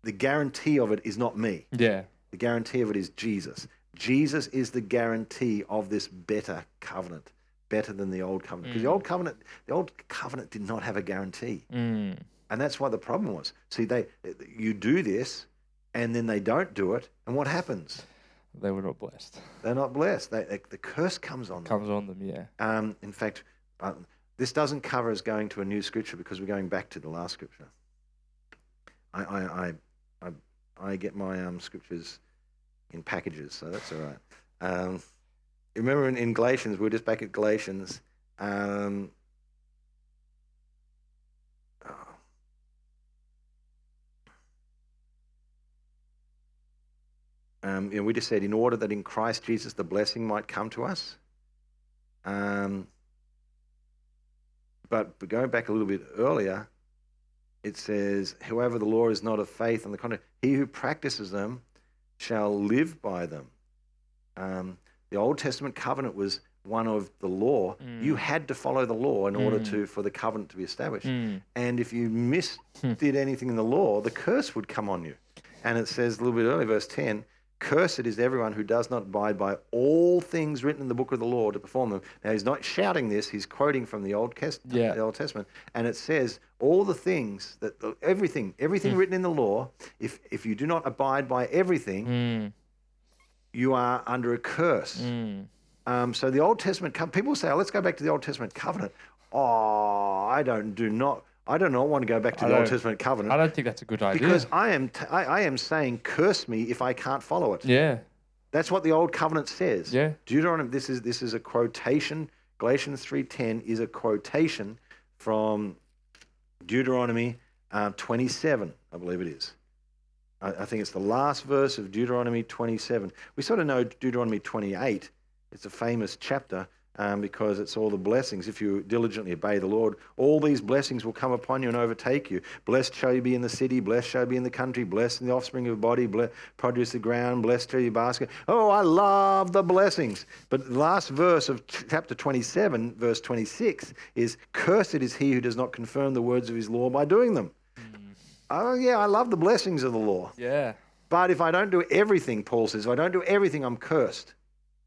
the guarantee of it is not me. Yeah. The guarantee of it is Jesus. Jesus is the guarantee of this better covenant, better than the old covenant. Because the old covenant did not have a guarantee. And that's what the problem was. See, you do this, and then they don't do it, and what happens? They were not blessed. They're not blessed. The curse comes on them. Comes on them, yeah. In fact, this doesn't cover us going to a new scripture because we're going back to the last scripture. I get my scriptures in packages, so that's all right. Remember in Galatians, we were just back at Galatians. We just said, in order that in Christ Jesus the blessing might come to us. But going back a little bit earlier, it says, however, the law is not of faith. On the contrary, he who practices them shall live by them. The Old Testament covenant was one of the law. You had to follow the law in order for the covenant to be established. And if you did anything in the law, the curse would come on you. And it says a little bit earlier, verse 10, cursed is everyone who does not abide by all things written in the book of the law to perform them. Now, he's not shouting this. He's quoting from the Old Testament. And it says all the things, everything written in the law, if you do not abide by everything, you are under a curse. So the Old Testament, people say, oh, let's go back to the Old Testament covenant. Oh, I do not want to go back to the Old Testament covenant. I don't think that's a good idea. Because I am saying, curse me if I can't follow it. Yeah. That's what the Old Covenant says. Yeah. Deuteronomy, this is a quotation. Galatians 3:10 is a quotation from Deuteronomy 27, I believe it is. I think it's the last verse of Deuteronomy 27. We sort of know Deuteronomy 28. It's a famous chapter because it's all the blessings. If you diligently obey the Lord, all these blessings will come upon you and overtake you. Blessed shall you be in the city, blessed shall you be in the country, blessed in the offspring of your body, produce of the ground, blessed shall your basket. Oh, I love the blessings. But the last verse of chapter 27, verse 26 is, cursed is he who does not confirm the words of his law by doing them. Oh, yeah, I love the blessings of the law. Yeah. But if I don't do everything, Paul says, if I don't do everything, I'm cursed.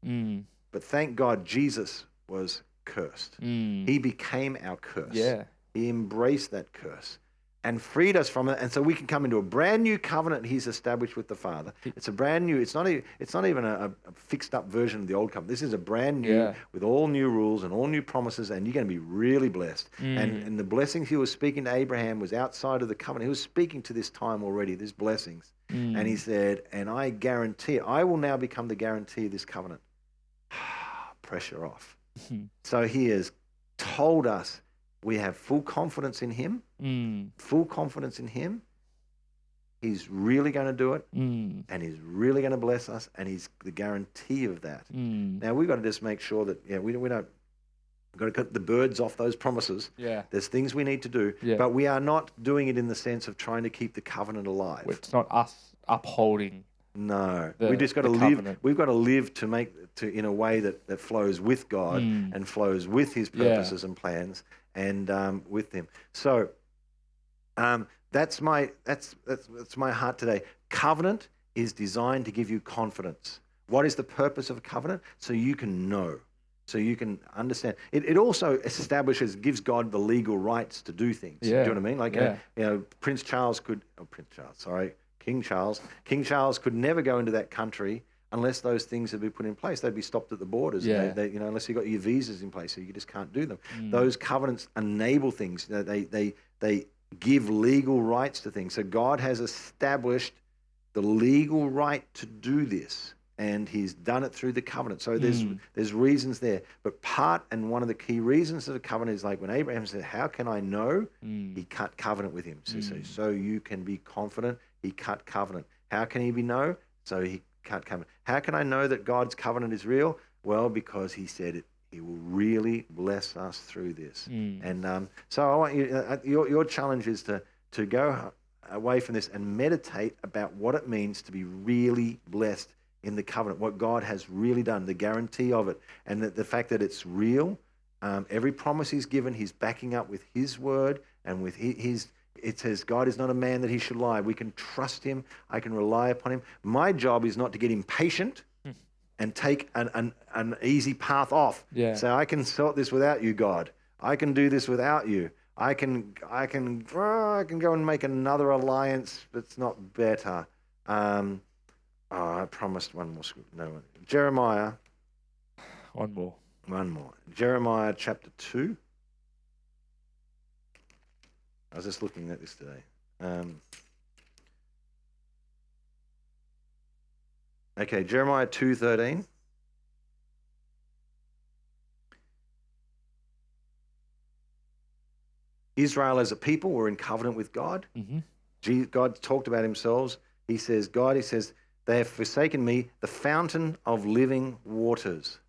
But thank God Jesus was cursed. He became our curse. Yeah. He embraced that curse and freed us from it. And so we can come into a brand new covenant he's established with the Father. It's a brand new, it's not even a fixed up version of the old covenant. This is a brand new, with all new rules and all new promises, and you're going to be really blessed. And the blessings he was speaking to Abraham was outside of the covenant. He was speaking to this time already, these blessings. And he said, and I guarantee, I will now become the guarantee of this covenant. Pressure off. So he has told us we have full confidence in him, full confidence in him. He's really going to do it, and he's really going to bless us, and he's the guarantee of that. Now, we've got to just make sure that we don't, we've got to cut the birds off those promises. Yeah. There's things we need to do, but we are not doing it in the sense of trying to keep the covenant alive. It's not us upholding. No, we just got to live. Covenant. We've got to live in a way that flows with God and flows with His purposes and plans and with Him. So that's my heart today. Covenant is designed to give you confidence. What is the purpose of a covenant? So you can know, so you can understand. It also gives God the legal rights to do things. Yeah. Do you know what I mean? Like King Charles could never go into that country unless those things had been put in place. They'd be stopped at the borders. Yeah. Unless you got your visas in place, so you just can't do them. Those covenants enable things. They give legal rights to things. So God has established the legal right to do this, and he's done it through the covenant. So there's reasons there. But one of the key reasons of the covenant is like when Abraham said, how can I know? He cut covenant with him. So you can be confident, he cut covenant. How can he be know? So he cut covenant. How can I know that God's covenant is real? Well, because he said it. He will really bless us through this. And so I want you, your challenge is to go away from this and meditate about what it means to be really blessed in the covenant, what God has really done, the guarantee of it, and the fact that it's real. Every promise he's given, he's backing up with his word and with his. It says, God is not a man that he should lie. We can trust him. I can rely upon him. My job is not to get impatient and take an easy path off. Yeah. So I can sort this without you, God. I can do this without you. I can go and make another alliance that's not better. I promised one more scripture. No, Jeremiah. One more. Jeremiah chapter 2. I was just looking at this today. Okay, Jeremiah 2:13. Israel as a people were in covenant with God. God talked about himself. He says, they have forsaken me, the fountain of living waters.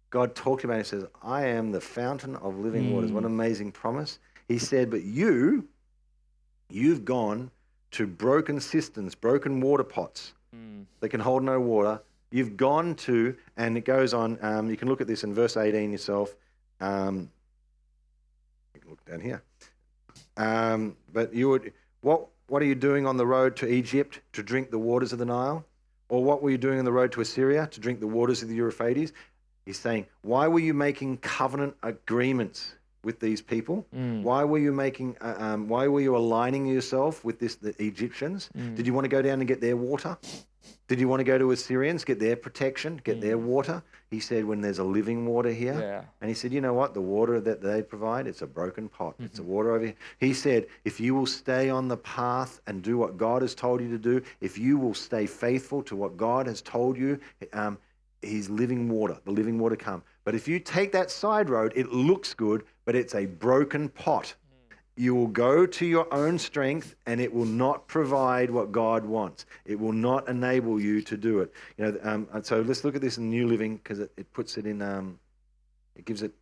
God talked about it. He says, I am the fountain of living waters. What an amazing promise. He said, but you've gone to broken cisterns, broken water pots that can hold no water. You've gone to, and it goes on, you can look at this in verse 18 yourself. You can look down here. But what are you doing on the road to Egypt to drink the waters of the Nile? Or what were you doing on the road to Assyria to drink the waters of the Euphrates? He's saying, why were you making covenant agreements with these people? Why were you why were you aligning yourself with the Egyptians? Did you want to go down and get their water? Did you want to go to Assyrians, get their protection, get their water? He said, when there's a living water here. Yeah. And he said, you know what? The water that they provide, it's a broken pot. It's a water over here. He said, if you will stay on the path and do what God has told you to do, if you will stay faithful to what God has told you, he's living water, the living water come. But if you take that side road, it looks good, but it's a broken pot. You will go to your own strength and it will not provide what God wants. It will not enable you to do it. So let's look at this in New Living, because it puts it in, it gives it,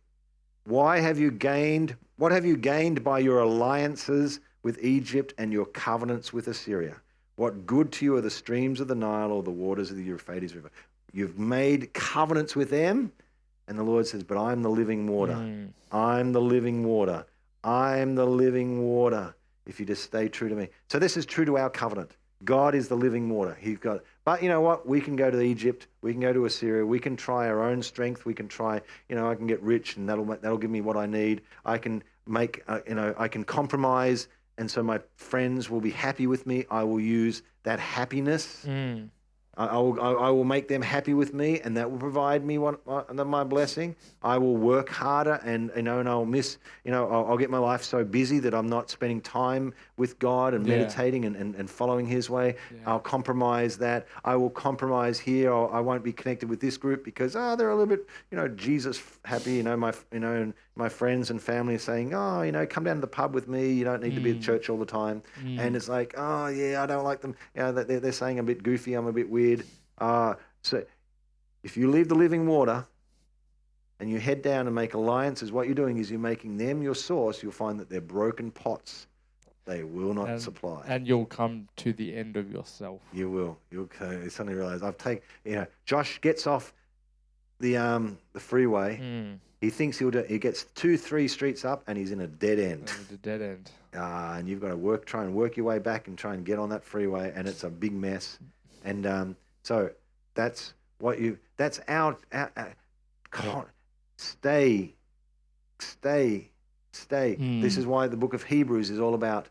what have you gained by your alliances with Egypt and your covenants with Assyria? What good to you are the streams of the Nile or the waters of the Euphrates River? You've made covenants with them, and the Lord says, but I'm the living water. I'm the living water. I'm the living water, if you just stay true to me. So this is true to our covenant. God is the living water. But you know what? We can go to Egypt. We can go to Assyria. We can try our own strength. We can try, I can get rich and that'll give me what I need. I can I can compromise, and so my friends will be happy with me. I will use that happiness. I will make them happy with me, and that will provide me my blessing. I will work harder, and I'll miss. I'll get my life so busy that I'm not spending time with God and meditating and following His way. Yeah. I'll compromise that. I will compromise here. I won't be connected with this group because they're a little bit Jesus happy. My friends and family are saying, come down to the pub with me. You don't need to be at church all the time. And it's like, I don't like them. They're saying I'm a bit goofy. I'm a bit weird. So if you leave the living water and you head down and make alliances, what you're doing is you're making them your source. You'll find that they're broken pots. They will not supply. And you'll come to the end of yourself. You will. You'll suddenly realize Josh gets off the freeway. He thinks he gets 2-3 streets up and he's in a dead end. And you've got to try and work your way back and try and get on that freeway, and it's a big mess. And so that's our stay. This is why the book of Hebrews is all about,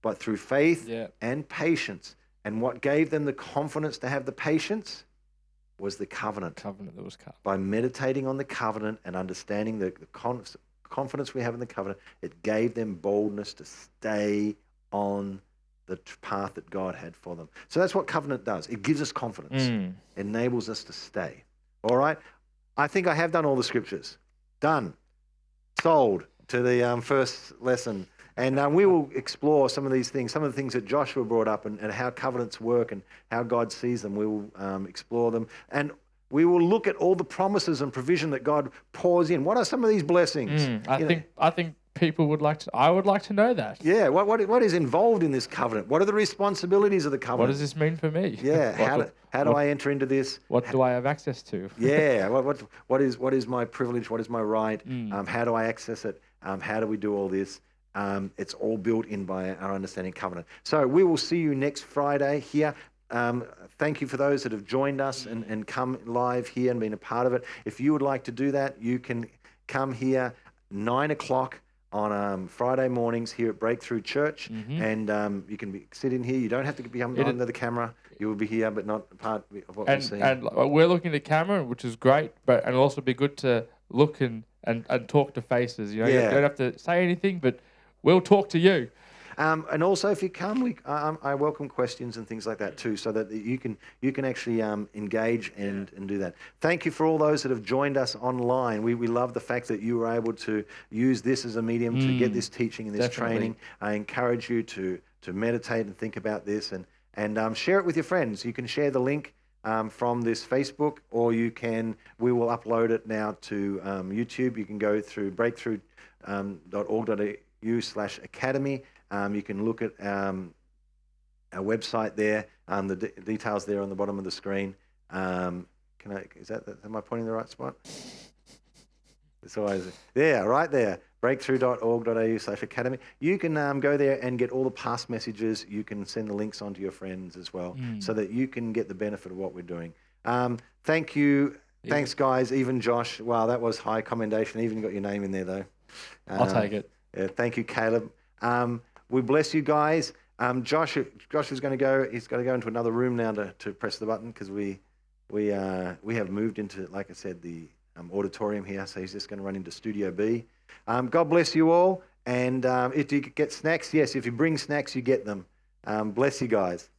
but through faith and patience. And what gave them the confidence to have the patience was the covenant. Covenant that was cut. By meditating on the covenant and understanding the confidence we have in the covenant, it gave them boldness to stay on the path that God had for them. So that's what covenant does. It gives us confidence. Enables us to stay. All right? I think I have done all the scriptures. Done. Sold to the first lesson. And we will explore some of these things, some of the things that Joshua brought up and how covenants work and how God sees them. We will explore them. And we will look at all the promises and provision that God pours in. What are some of these blessings? I think people would like to. I would like to know that. Yeah. What is involved in this covenant? What are the responsibilities of the covenant? What does this mean for me? Yeah. How do I enter into this? What do I have access to? Yeah. What is my privilege? What is my right? How do I access it? How do we do all this? It's all built in by our understanding covenant. So we will see you next Friday here. Thank you for those that have joined us and come live here and been a part of it. If you would like to do that, you can come here 9 o'clock on Friday mornings here at Breakthrough Church, and you can sit in here. You don't have to be under the camera. You will be here, but not part of what we're seeing. And we're looking at the camera, which is great, but it'll also be good to look and talk to faces. You don't have to say anything, but we'll talk to you. And also, if you come, I welcome questions and things like that too, so that you can actually engage and do that. Thank you for all those that have joined us online. We love the fact that you were able to use this as a medium to get this teaching and this training. I encourage you to meditate and think about this and share it with your friends. You can share the link from this Facebook, or we will upload it now to YouTube. You can go through breakthrough.org.au/academy. You can look at our website there. The details there on the bottom of the screen. Am I pointing the right spot? It's always right there. Breakthrough.org.au/academy. You can go there and get all the past messages. You can send the links on to your friends as well, so that you can get the benefit of what we're doing. Thank you. Thanks, guys. Even Josh. Wow, that was high commendation. Even got your name in there, though. I'll take it. Yeah, thank you, Caleb. We bless you guys. Josh is going to go. He's got to go into another room now to press the button, because we have moved into, like I said, the auditorium here. So he's just going to run into Studio B. God bless you all. And if you get snacks, yes, if you bring snacks, you get them. Bless you guys.